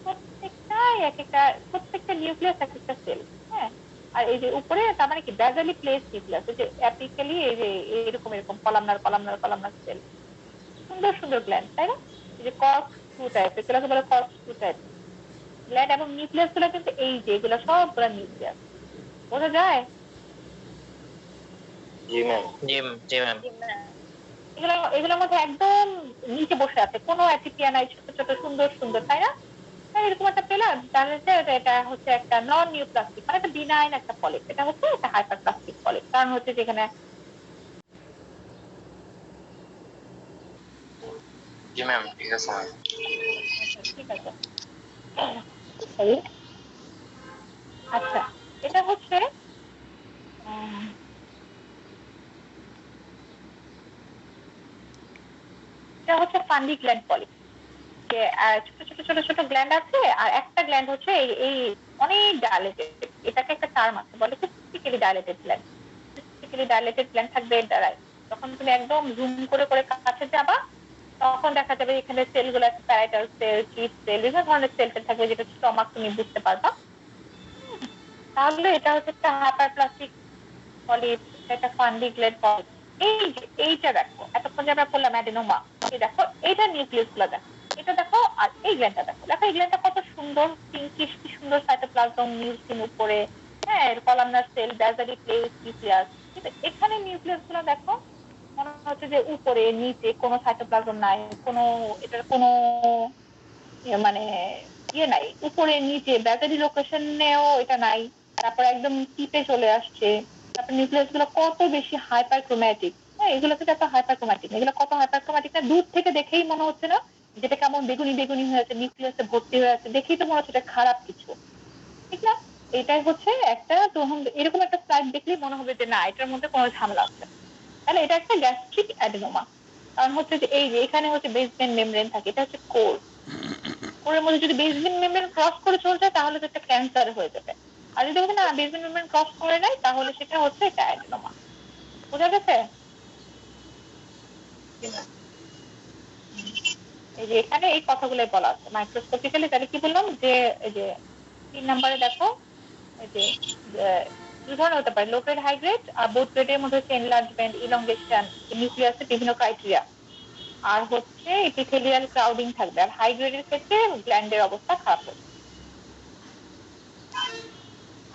প্রত্যেকটাই এক একটা, প্রত্যেকটা নিউক্লিয়াস এক একটা সেল। হ্যাঁ, আর এই যে উপরে তার মানে কি ব্যাজালি প্লেস নিউক্লিয়াস, এই যে অ্যাপিক্যালি এই যে এরকম এরকম কলামনার কলামনার কলামনার সেল, সুন্দর সুন্দর গ্ল্যান্ড, তাই না? এই যে কর্ক স্ক্রু টাইপ, এগুলোকে বলে কর্ক স্ক্রু টাইপ গ্ল্যান্ড, এবং নিউক্লিয়াস গুলো কিন্তু এই যে এগুলো সবগুলো নিউক্লিয়াস, বোঝা যায়? জি ম্যাম। জি জি ম্যাম। এগুলো এগুলোর মধ্যে একদম নিচে বসে আছে, কোনো অ্যাটিপিয়া নাই, ছোট ছোট সুন্দর সুন্দর, তাই না? তাই এরকম একটা পেলাম, তাহলে এটা হচ্ছে একটা নন নিউপ্লাস্টিক, মানে একটা বিনাইন একটা পলিপ, এটা হচ্ছে একটা হাইপার প্লাস্টিক পলিপ, কারণ হচ্ছে যেখানে। জি ম্যাম, ঠিক আছে ম্যাম। আচ্ছা ঠিক আছে, এই, আচ্ছা এটা হচ্ছে উম, এটা হচ্ছে ফান্ডি গ্ল্যান্ড পলিপ, যে ছোট ছোট ছোট ছোট গ্ল্যান্ড আছে, আর একটা গ্ল্যান্ড হচ্ছে এই এই অনেক ডাইলেটেড, এটাকে একটা টার্ম আছে বলে সিস্টেমিক্যালি ডাইলেটেড গ্ল্যান্ড। সিস্টেমিক্যালি ডাইলেটেড গ্ল্যান্ড থাকবে এর দ্বারাই, যখন তুমি একদম জুম করে করে কাছে যাবা, তখন দেখা যাবে এখানে সেল গুলো একটা প্যারাইটাল সেল, চিপ সেল, বিভিন্ন ধরনের সেল থাকবে, যেটা স্টমাক তুমি বুঝতে পারবা। তাহলে এটা হচ্ছে একটা হাইপারপ্লাস্টিক পলিপ, এটা ফান্ডিগ্লেড পলিপ। এই যে এইটা দেখো, এতক্ষণ যে আমরা বললাম অ্যাডেনোমা, এই দেখো এটা নিউক্লিয়াস গুলো দেখো, এটা দেখো, আর এই গ্ল্যান্ডটা দেখো, দেখো এই গ্ল্যান্ডটা কত সুন্দর পিঙ্কিশ, কি সুন্দর সাইটোপ্লাজম নিউক্লিন উপরে, হ্যাঁ কলামনার সেল, ব্যাজারি প্লেস, নিউক্লিয়াস। কিন্তু এখানে নিউক্লিয়াস গুলো দেখো, মনে হচ্ছে যে উপরে নিচে কোনো সাইটোপ্লাজম নাই, কোনো এটার কোনো মানে নাই, উপরে নিচে ব্যাটারি লোকেশনেও এটা নাই, তারপর একদম টিপে চলে আসছে। তারপর নিউক্লিয়াস গুলো কত বেশি হাইপারক্রোম্যাটিক, হ্যাঁ এগুলো থেকে এত হাইপারক্রোম্যাটিক, এগুলো কত হাইপারক্রোম্যাটিক না, দূর থেকে দেখেই মনে হচ্ছে না যেটা কেমন বেগুনি বেগুনি হয়ে আছে, নিউক্লিয়াসে ভর্তি হয়ে আছে, দেখেই তো মনে হচ্ছে এটা খারাপ কিছু, ঠিক না? এটাই হচ্ছে একটা, তখন এরকম একটা স্লাইড দেখলেই মনে হবে যে না এটার মধ্যে কোনো ঝামেলা আছে। তাহলে এটা একটা গ্যাস্ট্রিক অ্যাডেনোমা। কারণ হচ্ছে যে এই যে এখানে হচ্ছে বেসমেন্ট মেমব্রেন থাকে, এটা হচ্ছে কোর, কোরের মধ্যে যদি বেসমেন্ট মেমব্রেন ক্রস করে চলে যায় তাহলে তো একটা ক্যান্সার হয়ে যাবে। আর যদি বলছে না বেসমেন্ট মেমব্রেন ক্রস করে নাই, তাহলে সেটা হচ্ছে একটা অ্যাডেনোমা। বোঝা গেছে? এই যে এখানে এই কথাগুলো বলা আছে মাইক্রোস্কোপিক্যালি। তাহলে কি বললাম যে এই যে 3 নম্বরে দেখো, এই যে দুই ধরনের হতে পারে, লো গ্রেড হাই গ্রেড, আর বোথ গ্রেডের মধ্যে হচ্ছে এনলার্জমেন্ট, ইলংগেশন, নিউক্লিয়াসের বিভিন্ন ক্রাইটেরিয়া, আর হচ্ছে এপিথেলিয়াল ক্রাউডিং থাকবে। আর হাই গ্রেডের ক্ষেত্রে গ্ল্যান্ডের অবস্থা খারাপ হবে।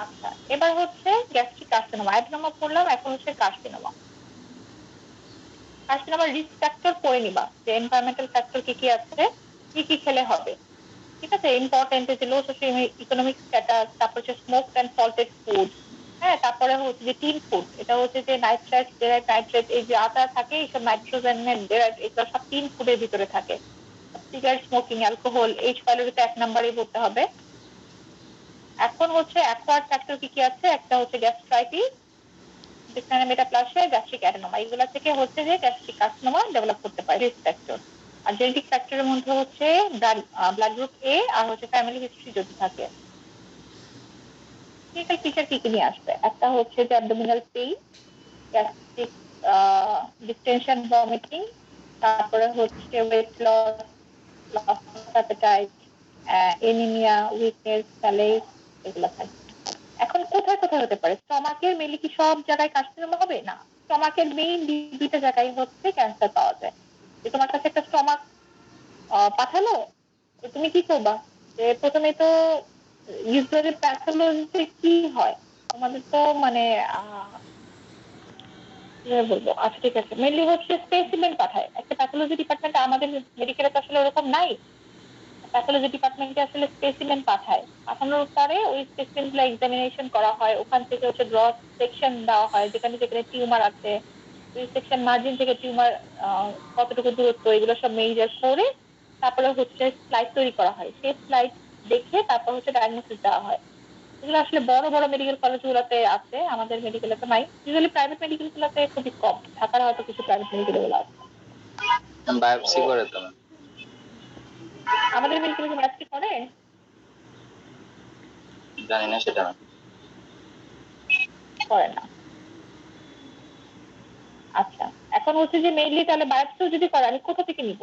আচ্ছা, এবার হচ্ছে গ্যাস্ট্রিক কার্সিনোমা, অ্যাডেনোমা পড়লাম, এখন হচ্ছে কার্সিনোমা। কার্সিনোমার রিস্ক ফ্যাক্টর পড়ে নিবা, যে এনভায়রনমেন্টাল ফ্যাক্টর কি কি আছে, কি কি খেলে হবে, ঠিক আছে? ইম্পর্টেন্ট যে লো সোশিও ইকোনমিক স্ট্যাটাস, তারপর হচ্ছে স্মোক অ্যান্ড সল্টেড ফুড, হ্যাঁ তারপরে হচ্ছে যে টিন ফুড, এটা হচ্ছে যে নাইট্রাইট, ডেরাইট, নাইট্রেট, এই যে আটা থাকে এইসব নাইট্রোজেন, ডেরাইট, এগুলো সব টিন ফুডের ভিতরে থাকে। সিগারেট, স্মোকিং, অ্যালকোহল, এই ছয়টার 1 নম্বরেই বলতে হবে। এখন হচ্ছে অ্যাকোয়ার্ড ফ্যাক্টর কি কি আছে, একটা হচ্ছে গ্যাস্ট্রাইটিস, যেখানে মেটাপ্লাসিয়া, গ্যাস্ট্রিক অ্যাডেনোমা, এগুলা থেকে হচ্ছে যে গ্যাস্ট্রিক কার্সিনোমা ডেভেলপ করতে পারে, রিস্ক ফ্যাক্টর। আর জেনেটিক ফ্যাক্টরের মধ্যে হচ্ছে ব্লাড গ্রুপ এ, আর হচ্ছে ফ্যামিলি হিস্ট্রি যদি থাকে। ক্লিনিক্যাল ফিচার কি কি নিয়ে আসবে, একটা হচ্ছে যে abdominal pain, gastric distension, vomiting, তারপরে হচ্ছে weight loss, loss of appetite, anemia, weakness, pallor, এগুলো থাকবে। এখন কোথায় কোথায় হতে পারে, স্টমাকের মেইনলি কি সব জায়গায় কার্সিনোমা হবে না, স্টমাকের মেইন দুইটা জায়গায় হচ্ছে ক্যান্সার পাওয়া যায়। যে তোমার কাছে একটা স্টমাক পাঠালো, তো তুমি কি করবা, যে প্রথমে তো ইউজুয়ালি প্যাথোলজিতে কি হয়, আমাদের তো মানে কিভাবে বলবো, আচ্ছা ঠিক আছে, মেইনলি হচ্ছে স্পেসিমেন পাঠায় একটা প্যাথোলজি ডিপার্টমেন্ট, আমাদের মেডিকেলে তো আসলে ওরকম নাই। প্যাথোলজি ডিপার্টমেন্টে আসলে স্পেসিমেন পাঠায়, পাঠানোর পরে ওই স্পেসিমেন গুলো এক্সামিনেশন করা হয়, ওখান থেকে হচ্ছে গ্রস সেকশন দেওয়া হয়, যেখানে যেখানে টিউমার আছে ওই সেকশন মার্জিন থেকে টিউমার কতটুকু দূরত্ব, এগুলো সব মেজার করে তারপরে হচ্ছে স্লাইড তৈরি করা হয়, সেই স্লাইড দেখে তারপর হচ্ছে ডায়াগনোসিস দেওয়া হয়। এগুলো আসলে বড় বড় মেডিকেল কলেজ গুলোতে আছে, আমাদের মেডিকেলে তো নাই, ইউজুয়ালি প্রাইভেট মেডিকেল গুলোতে খুবই কম, ঢাকার হয়তো কিছু প্রাইভেট মেডিকেল গুলো আছে। বায়োপসি করে তো আমাদের মেডিকেলে কি বায়োপসি করে? জানি না সেটা আমি। করে না। আচ্ছা, এখন হচ্ছে যে মেইনলি তাহলে বায়োপসি যদি করে আমি কোথা থেকে নিব,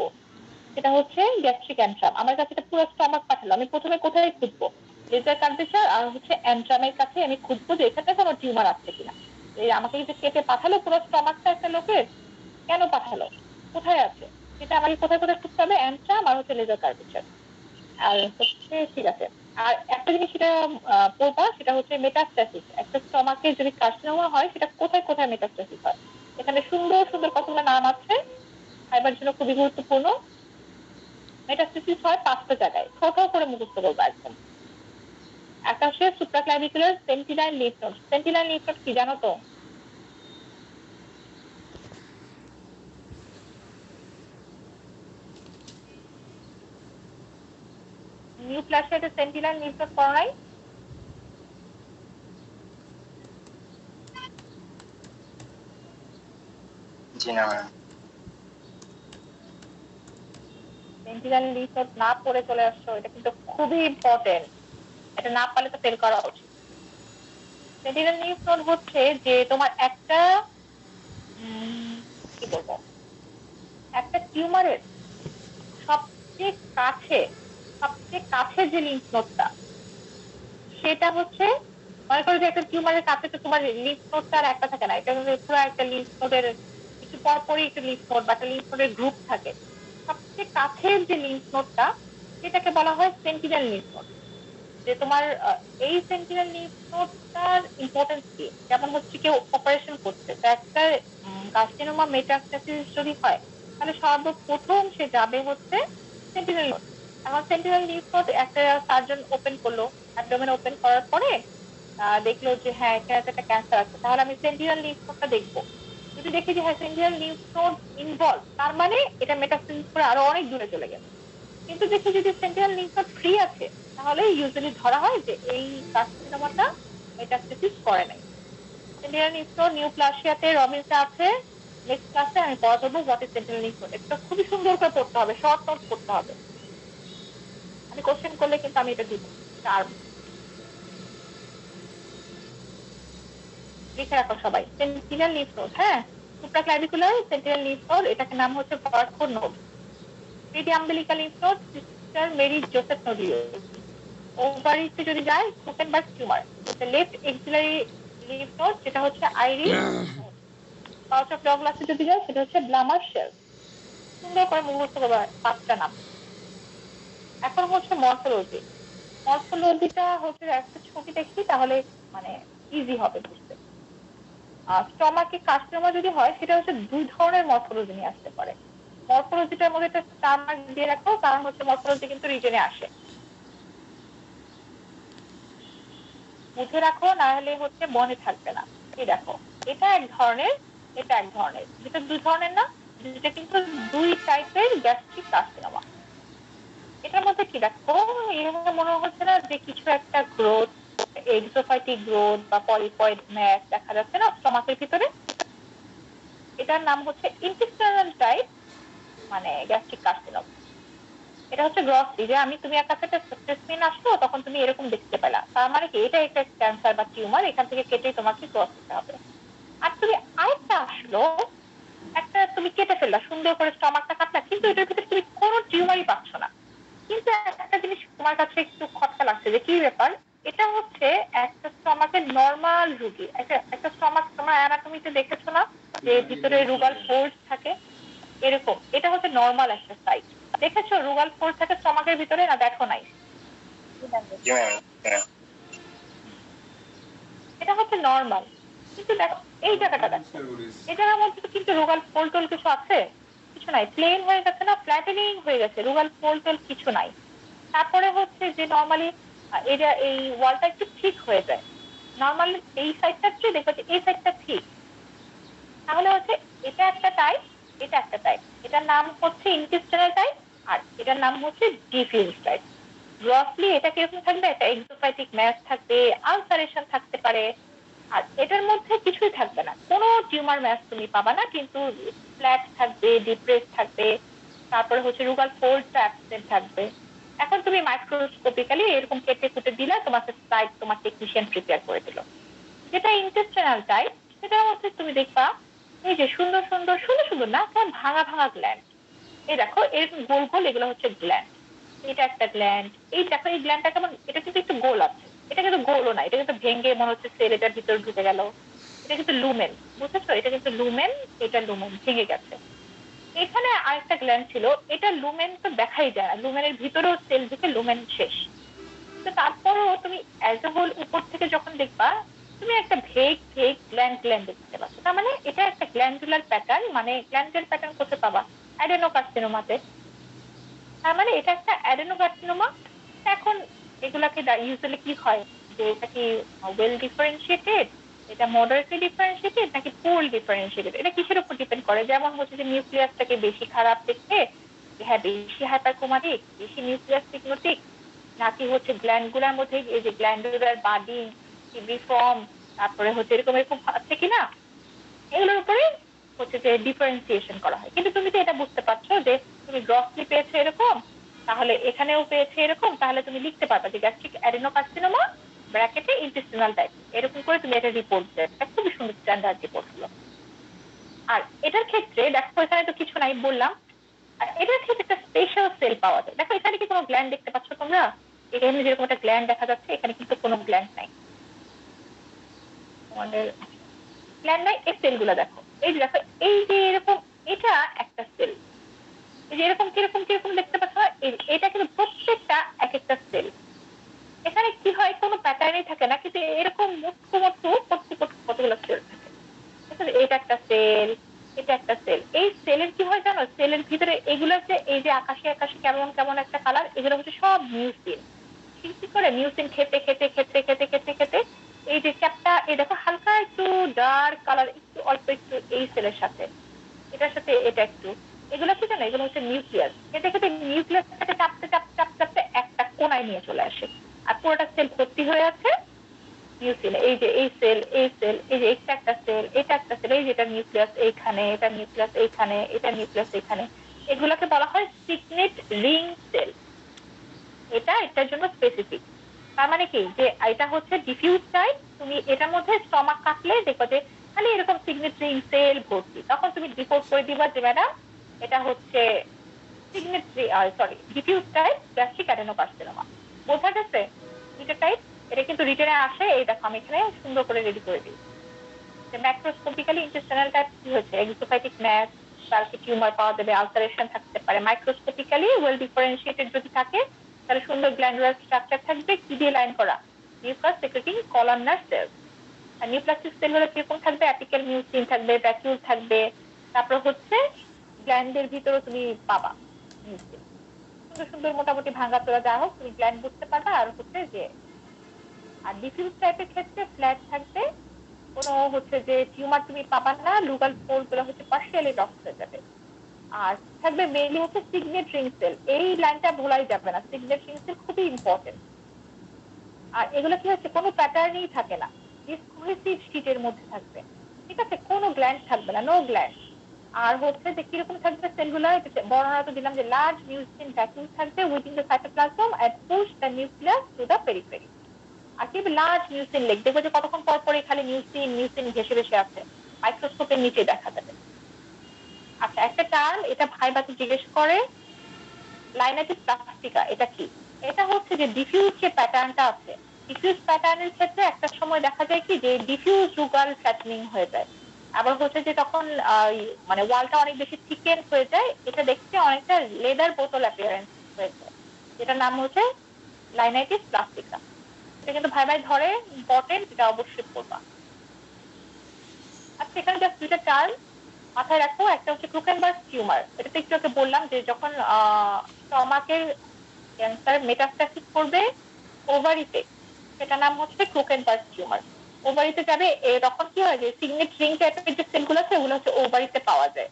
সেটা হচ্ছে গ্যাস্ট্রিক অ্যান্ট্রাম, আমার কাছে এটা পুরো স্টমাক পাঠালো, আমি প্রথমে কোথায় খুঁজবো, লেজার কার্ভেচার আর হচ্ছে অ্যান্ট্রামের কাছে আমি খুঁজবো যে এখানে কোনো টিউমার আছে কিনা। এই আমাকে যে কেটে পাঠালো পুরো স্টমাকটা একটা লোকের, কেন পাঠালো, কোথায় আছে, সেটা আমাকে কোথায় কোথায় খুঁজতে হবে, অ্যান্ট্রাম আর হচ্ছে লেজার কার্ভেচার। আর হচ্ছে ঠিক আছে, আর একটা জিনিস সেটা পড়বা, সেটা হচ্ছে মেটাস্ট্যাসিস, একটা স্টমাকে যদি কার্সিনোমা হয় সেটা কোথায় কোথায় মেটাস্ট্যাসিস হয়। এখানে সুন্দর সুন্দর কতগুলো নাম আছে, খাইবার জন্য খুবই গুরুত্বপূর্ণ। মেটাস্ট্যাসিস হয় 5টা জায়গায়, ছোট করে মুখস্থ করবো একদম। একটা হচ্ছে সুপ্রাক্লাভিকুলার সেন্টিনাইল লিম্ফ নোড, সেন্টিনাইল লিম্ফ নোড কি জানো তো? নিউপ্লাসিয়াতে সেন্টিনাইল লিম্ফ নোড পড়া নাই? জি না ম্যাম। সেন্টিনাইল লিম্ফ নোড না পড়ে চলে আসছো, এটা কিন্তু খুবই ইম্পর্টেন্ট, এটা না পারলে তো ফেল করা উচিত। সেন্টিনাইল লিম্ফ নোড হচ্ছে যে তোমার একটা কি বলবো, একটা টিউমারের সবচেয়ে কাছে, সবচেয়ে কাছে যে লিম্ফ নোডটা সেটা হচ্ছে মনে করো যে একটা টিউমারের কাছে তো তোমার লিম্ফ নোডটা আর একটা থাকে না, এটা কিন্তু পুরো একটা লিম্ফ নোডের একটু পর পরই একটা লিম্ফ নোড বা একটা লিম্ফ নোডের গ্রুপ থাকে। সবচেয়ে কাছের যে লিম্ফ নোডটা সেটাকে বলা হয় সেন্টিনেল লিম্ফ নোড। যে তোমার এই সেন্টিনেল লিম্ফ নোডটার ইম্পর্টেন্স কি, যেমন হচ্ছে কেউ অপারেশন করছে, তো একটা কার্সিনোমা মেটাস্টাসিস যদি হয় তাহলে সর্বপ্রথম সে যাবে হচ্ছে সেন্টিনেল নোড। এখন সেন্টিনেল লিম্ফ নোড একটা সার্জন ওপেন করলো, অ্যাবডোমেন ওপেন করার পরে দেখলো যে হ্যাঁ এখানে তো একটা ক্যান্সার আছে, তাহলে আমি সেন্টিনেল লিম্ফ নোডটা দেখবো। যদি দেখি যে হ্যাঁ সেন্টিনেল লিম্ফ নোড ইনভলভ, তার মানে এটা মেটাস্টাসিস করে আরো অনেক দূরে চলে গেছে। কিন্তু দেখি যদি সেন্ট্রাল লিম্ফ নোড ফ্রি আছে, তাহলে ইউজুয়ালি ধরা হয় যে এই কার্সিনোমাটা মেটাস্টেসিস করে নাই। সেন্ট্রাল লিম্ফ নোড নিউপ্লাসিয়াতে রবিনসে আছে। নেক্সট ক্লাসে আমি পড়া করবো what is central lymph node. এটা খুবই সুন্দর করে পড়তে হবে, শর্ট নোট করতে হবে। আমি কোশ্চেন করলে কিন্তু আমি এটা দিব, টার্ম লিখে রাখো সবাই। সেন্ট্রাল লিম্ফ নোড, হ্যাঁ, সুপ্রাক্লাভিকুলার সেন্ট্রাল লিম্ফ নোড, এটাকে নাম হচ্ছে Virchow node. Periumbilical lymph node sister Mary Joseph nodule. ওভারিতে যদি যায় Krukenberg tumour. Left axillary lymph node যেটা হচ্ছে আইরিস নোড। পাউচ অফ ডগলাসে যদি যায় সেটা হচ্ছে ব্লামার শেল। সুন্দর করে মুখস্থ করবে 5টা নাম। এখন হচ্ছে মরফোলজি। মরফোলজিটা হচ্ছে একটা ছবি দেখি তাহলে মানে ইজি হবে বুঝতে। স্টমাকে কার্সিনোমা যদি হয় সেটা হচ্ছে 2 ধরনের মরফোলজি নিয়ে আসতে পারে। মরফোলজিটার মধ্যে একটা স্টার মার্ক দিয়ে রাখো, কারণ হচ্ছে মরফোলজি কিন্তু রিজনে আসে, বুঝে রাখো, না হলে হচ্ছে মনে থাকবে না। এই দেখো, এটা এক ধরনের, এটা এক ধরনের, যেটা 2 ধরনের না, যেটা কিন্তু 2 টাইপের গ্যাস্ট্রিক কার্সিনোমা। এটার মধ্যে কি দেখো, এরকম মনে হচ্ছে না যে কিছু একটা গ্রোথ, এক্সোফাইটিক গ্রোথ বা পলিপয়েড ম্যাস দেখা যাচ্ছে না স্টমাকের ভিতরে? এটার নাম হচ্ছে ইন্টেস্টাইনাল টাইপ মানে গ্যাস্ট্রিক কার্সিনোমা। এটা হচ্ছে গ্রসলি, যে আমি তুমি একটা স্পেসিমেন আসলো তখন তুমি এরকম দেখতে পেলা, তার মানে কি এটা একটা ক্যান্সার বা টিউমার, এখান থেকে কেটে তোমাকে গ্রস দিতে হবে। আর তুমি আরেকটা আসলো, একটা তুমি কেটে ফেললা, সুন্দর করে স্টমাকটা কাটলা, কিন্তু এটার ভিতরে তুমি কোনো টিউমারই পাচ্ছ না। কিন্তু একটা জিনিস তোমার কাছে একটু খটকা লাগছে যে কি ব্যাপার, এটা হচ্ছে একটা স্টমাকের নর্মাল রুগী। একটা একটা স্টমাক তোমার অ্যানাটমিতে দেখেছো না, যে ভিতরে রুগাল ফোর্স থাকে এরকম, এটা হচ্ছে নর্মাল একটা সাইজ। দেখেছো রুগাল ফোর্স থাকে স্টমাকের ভিতরে, না দেখো নাই? জি ম্যাম। এটা হচ্ছে নর্মাল। কিন্তু দেখো এই জায়গাটা দেখো, এই জায়গার মধ্যে তো কিন্তু রুগাল ফোল টোল কিছু আছে? কিছু নাই, প্লেন হয়ে গেছে না, ফ্ল্যাটেনিং হয়ে গেছে, রুগাল ফোল টোল কিছু নাই। তারপরে হচ্ছে যে নর্মালি এটা এই ওয়ালটা একটু ঠিক হয়ে যায়, নর্মালি এই সাইডটা চেয়ে দেখো যে এই সাইডটা ঠিক। তাহলে হচ্ছে এটা একটা টাইপ, এটা একটা টাইপ, এটার নাম হচ্ছে ইন্টেস্টাইনাল টাইপ, আর এটার নাম হচ্ছে ডিফিউজ টাইপ। গ্রসলি এটা কিরকম থাকবে, একটা এক্সোফাইটিক ম্যাস থাকবে, আলসারেশন থাকতে পারে, আর এটার মধ্যে কিছুই থাকবে না, কোনো টিউমার ম্যাস তুমি পাবা না, কিন্তু ফ্ল্যাট থাকবে, ডিপ্রেস থাকবে, তারপরে হচ্ছে রুগাল ফোল্ডটা অ্যাবসেন্ট থাকবে। এখন তুমি মাইক্রোস্কোপিক্যালি এরকম কেটে কুটে দিলে তোমাকে সাইড তোমার টেকনিশিয়ান প্রিপেয়ার করে দিল। যেটা ইন্টেস্টাইনাল টাইপ সেটার মধ্যে তুমি দেখবা এই যে সুন্দর সুন্দর সুন্দর সুন্দর না, কেমন ভাঙা ভাঙা গ্ল্যান্ড। এই দেখো এরকম গোল গোল, এগুলো হচ্ছে গ্ল্যান্ড। এটা একটা গ্ল্যান্ড, এই দেখো এই গ্ল্যান্ডটা কেমন, এটা কিন্তু একটু গোল আছে, এটা কিন্তু গোলও না, এটা কিন্তু ভেঙে মনে হচ্ছে সেল এটার ভিতরে ঢুকে গেল। এটা কিন্তু লুমেন, বুঝেছো, এটা কিন্তু লুমেন, এটা লুমেন ভেঙে গেছে। এখানে আরেকটা গ্ল্যান্ড ছিল, এটা লুমেন তো দেখাই যায় না, লুমেনের ভিতরেও সেল ঢুকে লুমেন শেষ। তো তারপরেও তুমি অ্যাজ এ হোল উপর থেকে যখন দেখবা, তুমি একটা ভেগ ভেগ গ্ল্যান্ড গ্ল্যান্ড দেখতে পাচ্ছ, তার মানে এটা একটা গ্ল্যান্ডুলার প্যাটার্ন। মানে গ্ল্যান্ডের প্যাটার্ন কোথায় পাবা? অ্যাডেনোকার্সিনোমাতে। তার মানে এটা একটা অ্যাডেনোকার্সিনোমা। এখন এগুলাকে ইউজুয়ালি কি হয়, যে এটা কি ওয়েল ডিফারেন্সিয়েটেড, এটা মডারেটলি ডিফারেন্সিয়েটেড নাকি পুর ডিফারেন্সিয়েটেড, এটা কিসের উপর ডিপেন্ড করে? যেমন হচ্ছে যে নিউক্লিয়াসটাকে বেশি খারাপ দেখতে, হ্যাঁ বেশি হাইপারক্রোমাটিক, বেশি নিউক্লিয়াস সিগনোটিক, নাকি হচ্ছে গ্ল্যান্ড গুলার মধ্যে এই যে গ্ল্যান্ডুলার বাডিং, ফর্ম, তারপরে হচ্ছে এরকম এরকম আছে কিনা, এগুলোর উপরে হচ্ছে যে ডিফারেন্সিয়েশন করা হয়। কিন্তু তুমি তো এটা বুঝতে পারছো যে তুমি গ্রসলি পেয়েছো এরকম, তাহলে এখানেও পেয়েছে এরকম, তাহলে তুমি লিখতে পারবা যে গ্যাস্ট্রিক অ্যাডেনোকার্সিনোমা ব্র্যাকেটে ইন্টেস্টিনাল টাইপ, এরকম করে তুমি একটা রিপোর্ট দেবে। এটা খুবই সুন্দর স্ট্যান্ডার্ড রিপোর্ট হলো। আর এটার ক্ষেত্রে দেখো এখানে তো কিছু নাই বললাম, আর এটার ক্ষেত্রে একটা স্পেশাল সেল পাওয়া যায়। দেখো এখানে কি কোনো গ্ল্যান্ড দেখতে পাচ্ছ তোমরা? এখানে যেরকম একটা গ্ল্যান্ড দেখা যাচ্ছে, এখানে কিন্তু কোনো গ্ল্যান্ড নাই। আমাদের গ্ল্যান্ড নাই, এই সেলগুলো দেখো, এই যে দেখো, এই যে এরকম, এটা একটা সেল, এই যে এরকম কিরকম কিরকম দেখতে পাচ্ছ, এটা কিন্তু প্রত্যেকটা এক একটা সেল। এখানে কি হয়, কোনো প্যাটার্নই থাকে না, কিন্তু এরকম মুটকু মুটকু কতগুলো সেল থাকে। এটা একটা সেল, এটা একটা সেল। এই সেলের কি হয় জানো, সেলের ভিতরে এগুলো হচ্ছে, এই যে আকাশি আকাশি কেমন কেমন একটা কালার, এগুলো হচ্ছে সব মিউসিন। কি করে মিউসিন খেতে খেতে খেতে খেতে খেতে খেতে এই যে চ্যাপটা, এই দেখো হালকা একটু ডার্ক কালার, একটু অল্প একটু এই সেলের সাথে, এটার সাথে এটা একটু, এগুলো কি জানো, এগুলো হচ্ছে নিউক্লিয়াস। খেতে খেতে নিউক্লিয়াসটাকে চাপতে চাপতে চাপতে চাপতে একটা কোনায় নিয়ে চলে আসে, আর পুরোটা সেল ভর্তি হয়ে আছে নিউক্লিয়াস। এই যে এই সেল, এই সেল, এই যে এটা একটা সেল, এটা একটা সেল, এই যেটা নিউক্লিয়াস এইখানে, এটা নিউক্লিয়াস এইখানে, এটা নিউক্লিয়াস এইখানে, এগুলোকে বলা হয় সিগনেট রিং সেল। এটা এটার জন্য স্পেসিফিক। তার মানে কি, যে এটা হচ্ছে ডিফিউজ টাইপ, তুমি এটার মধ্যে স্টমাক কাটলে দেখো যে খালি এরকম সিগনেট রিং সেল ভর্তি, তখন তুমি রিপোর্ট করে দিবা যে ম্যাডাম এটা হচ্ছে signet, sorry, diffuse type gastric adenocarcinoma. বোঝা গেছে দুইটা টাইপ? এটা কিন্তু রিটেনে আসে, এই দেখো আমি এখানে সুন্দর করে রেডি করে দিই। ম্যাক্রোস্কোপিক্যালি ইন্টেস্টাইনাল টাইপ কি হচ্ছে, এক্সোফাইটিক ম্যাস, কালকে টিউমার পাওয়া যাবে, আলসারেশন থাকতে পারে। মাইক্রোস্কোপিক্যালি ওয়েল ডিফারেন্সিয়েটেড যদি থাকে, তাহলে সুন্দর গ্ল্যান্ডুলার স্ট্রাকচার থাকবে, কি দিয়ে লাইন করা, নিউক্লিয়াস সিক্রেটিং কলামনার সেল। আর নিউপ্লাস্টিক সেল হলে কিরকম থাকবে, অ্যাপিক্যাল মিউসিন থাকবে, ভ্যাকিউল থাকবে, তারপর হচ্ছে গ্ল্যান্ডের ভিতরে তুমি পাবা মিউসিন, সুন্দর সুন্দর মোটামুটি ভাঙা তোলা যা হোক, তুমি গ্ল্যান্ড বুঝতে পারবা। আর হচ্ছে যে, আর ডিফিউজ টাইপের ক্ষেত্রে ফ্ল্যাট থাকবে, কোনো হচ্ছে যে টিউমার তুমি পাবা না, লুগাল পোল গুলো হচ্ছে পার্শিয়ালি লক হয়ে যাবে। আর থাকবে মেইনলি হচ্ছে সিগনেট রিং সেল, এই লাইনটা ভোলাই যাবে না, সিগনেট রিং সেল খুবই ইম্পর্টেন্ট। আর এগুলো কি হচ্ছে, কোনো প্যাটার্নই থাকে না, ডিসকোহেসিভ শীটের মধ্যে থাকবে, ঠিক আছে, কোনো গ্ল্যান্ড থাকবে না, নো গ্ল্যান্ড। আর হচ্ছে যে কিরকম থাকবে সেলগুলো, বর্ণনা তো দিলাম যে লার্জ মিউসিন ভ্যাকুয়াম থাকবে within the cytoplasm and push the nucleus to the periphery. আর কি লার্জ মিউসিন লেগ, দেখবো যে কতক্ষণ পর পরে খালি মিউসিন মিউসিন ভেসে ভেসে আছে, মাইক্রোস্কোপের নিচে দেখা যাবে। আচ্ছা, একটা টার্ম এটা ভাইবাতে জিজ্ঞেস করে, লাইনাইটিস প্লাস্টিকা, এটা কি? এটা হচ্ছে যে ডিফিউজ যে প্যাটার্নটা আছে, ডিফিউজ প্যাটার্নের ক্ষেত্রে একটা সময় দেখা যায় কি যে ডিফিউজ রুগাল ফ্যাটনিং হয়ে যায়, আবার হচ্ছে যে তখন মানে ওয়ালটা অনেক বেশি থিকেন হয়ে যায়, এটা দেখতে অনেকটা লেদার বোতল অ্যাপিয়ারেন্স হয়ে যায়, যেটার নাম হচ্ছে লাইনাইটিস প্লাস্টিকা। এটা কিন্তু ভাই ভাই ধরে, ইম্পর্টেন্ট, এটা অবশ্যই পড়বা। আচ্ছা, এখানে জাস্ট দুইটা টার্ম মাথায় রাখো, একটা হচ্ছে ক্রুকেনবার্গ টিউমার, এটা তো একটু আগে বললাম যে যখন স্টমাকের ক্যান্সার মেটাস্টাসিস করবে ওভারিতে, সেটা নাম হচ্ছে ক্রুকেনবার্গ টিউমার। ওভারিতে যাবে, তখন কি হয় যে সিগনেট রিং টাইপের যে সেলগুলো আছে ওগুলো হচ্ছে ওভারিতে পাওয়া যায়।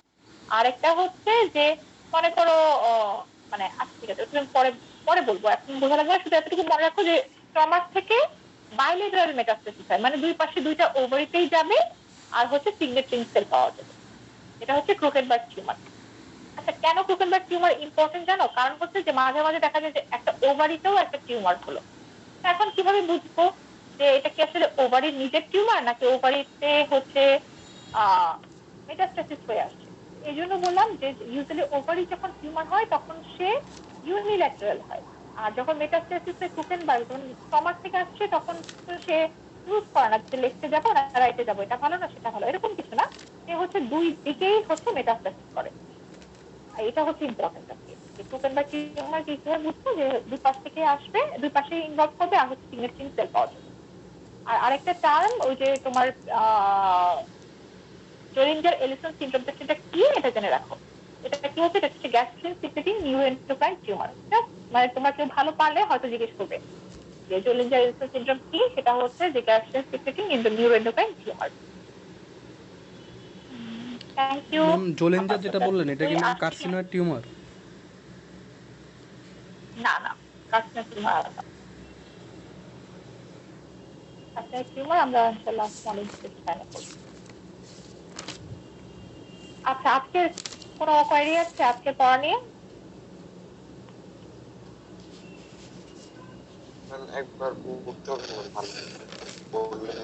আর একটা হচ্ছে যে মনে করো মানে আচ্ছা ঠিক আছে, তুমি পরে পরে বলবো, এখন বোঝা লাগবে না, শুধু এতটুকু মনে রাখো যে স্টমাক থেকে বাইলেটারাল মেটাস্টাসিস হয়, মানে দুই পাশে দুইটা ওভারিতেই যাবে, আর হচ্ছে সিগনেট রিং সেল পাওয়া যাবে, এটা হচ্ছে ক্রুকেনবার্গ টিউমার। আচ্ছা, কেন ক্রুকেনবার্গ টিউমার ইম্পর্টেন্ট জানো? কারণ হচ্ছে যে মাঝে মাঝে দেখা যায় যে একটা ওভারিতেও একটা টিউমার হলো, এখন কিভাবে বুঝবো যে এটা কি আসলে ওভারির নিজের টিউমার নাকি ওভারিতে হচ্ছে মেটাস্টাসিস হয়ে আসছে? এই জন্য বললাম যে ইউজুয়ালি ওভারি যখন টিউমার হয় তখন সে ইউনিল্যাটারাল হয়, আর যখন মেটাস্টাসিস হয় ক্রুকেনবার্গ, যখন স্টমাক থেকে আসছে তখন সে চুজ করে না যে লেফটে যাবো না রাইটে যাবো, এটা ভালো না সেটা ভালো, এরকম কিছু না, সে হচ্ছে দুই দিকেই হচ্ছে মেটাস্টাসিস করে। এটা হচ্ছে ইম্পর্টেন্ট আর কি, ক্রুকেনবার্গ টিউমার কি কিভাবে বুঝবো যে দুই পাশ থেকে আসবে, দুই পাশে ইনভলভ করবে, আর হচ্ছে সিগনেট রিং সেল পাওয়া যাবে। আর আরেকটা টার্ম ওই যে তোমার জোলিঞ্জার এলিসন সিনড্রোমটা, সেটা কি এটা জেনে রাখো। এটা কি হচ্ছে, এটা হচ্ছে গ্যাস্ট্রিন সিক্রেটিং নিউরোএন্ডোক্রাইন টিউমার। মানে তোমরা কেউ ভালো পারলে হয়তো জিজ্ঞেস করবে যে জোলিঞ্জার এলিসন সিনড্রোম কি, সেটা হচ্ছে যে gastrin secreting neuroendocrine tumour. Thank you. Ma'am Zollinger যেটা বললেন এটা কি ম্যাম কার্সিনয়েড টিউমার? না না, কার্সিনয়েড টিউমার আলাদা, কার্সিনয়েড টিউমার আমরা ইনশাআল্লাহ স্মল ইন্টেস্টাইনে করব। আচ্ছা, আজকে কোনো কোয়েরি আছে আজকে পড়া নিয়ে? একবার করতে হবে না, ভালো বললেন,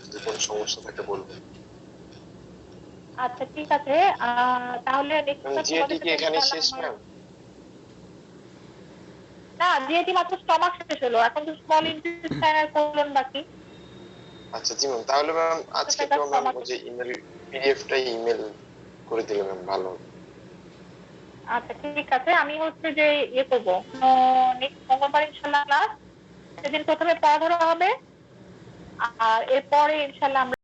যদি কোনো সমস্যা থাকে বলবেন। আচ্ছা ঠিক আছে, তাহলে নেক্সট জিএটি কি এখানে শেষ ম্যাম? না, জিএটি মাত্র স্টমাক শেষ হলো, এখন তো স্মল ইন্টেস্টাইন আর কোলন বাকি। আচ্ছা জি ম্যাম, তাহলে ম্যাম আজকে সেটা তো ম্যাম আমাকে ওই যে ইমেল পিডিএফটাই ইমেল করে দিলে ম্যাম ভালো হতো। আচ্ছা ঠিক আছে, আমি হচ্ছে যে ইয়ে করবো, নেক্সট মঙ্গলবার ইনশাল্লাহ ক্লাস, সেদিন প্রথমে পড়া ধরা হবে, আর এরপরে ইনশাল্লাহ আমরা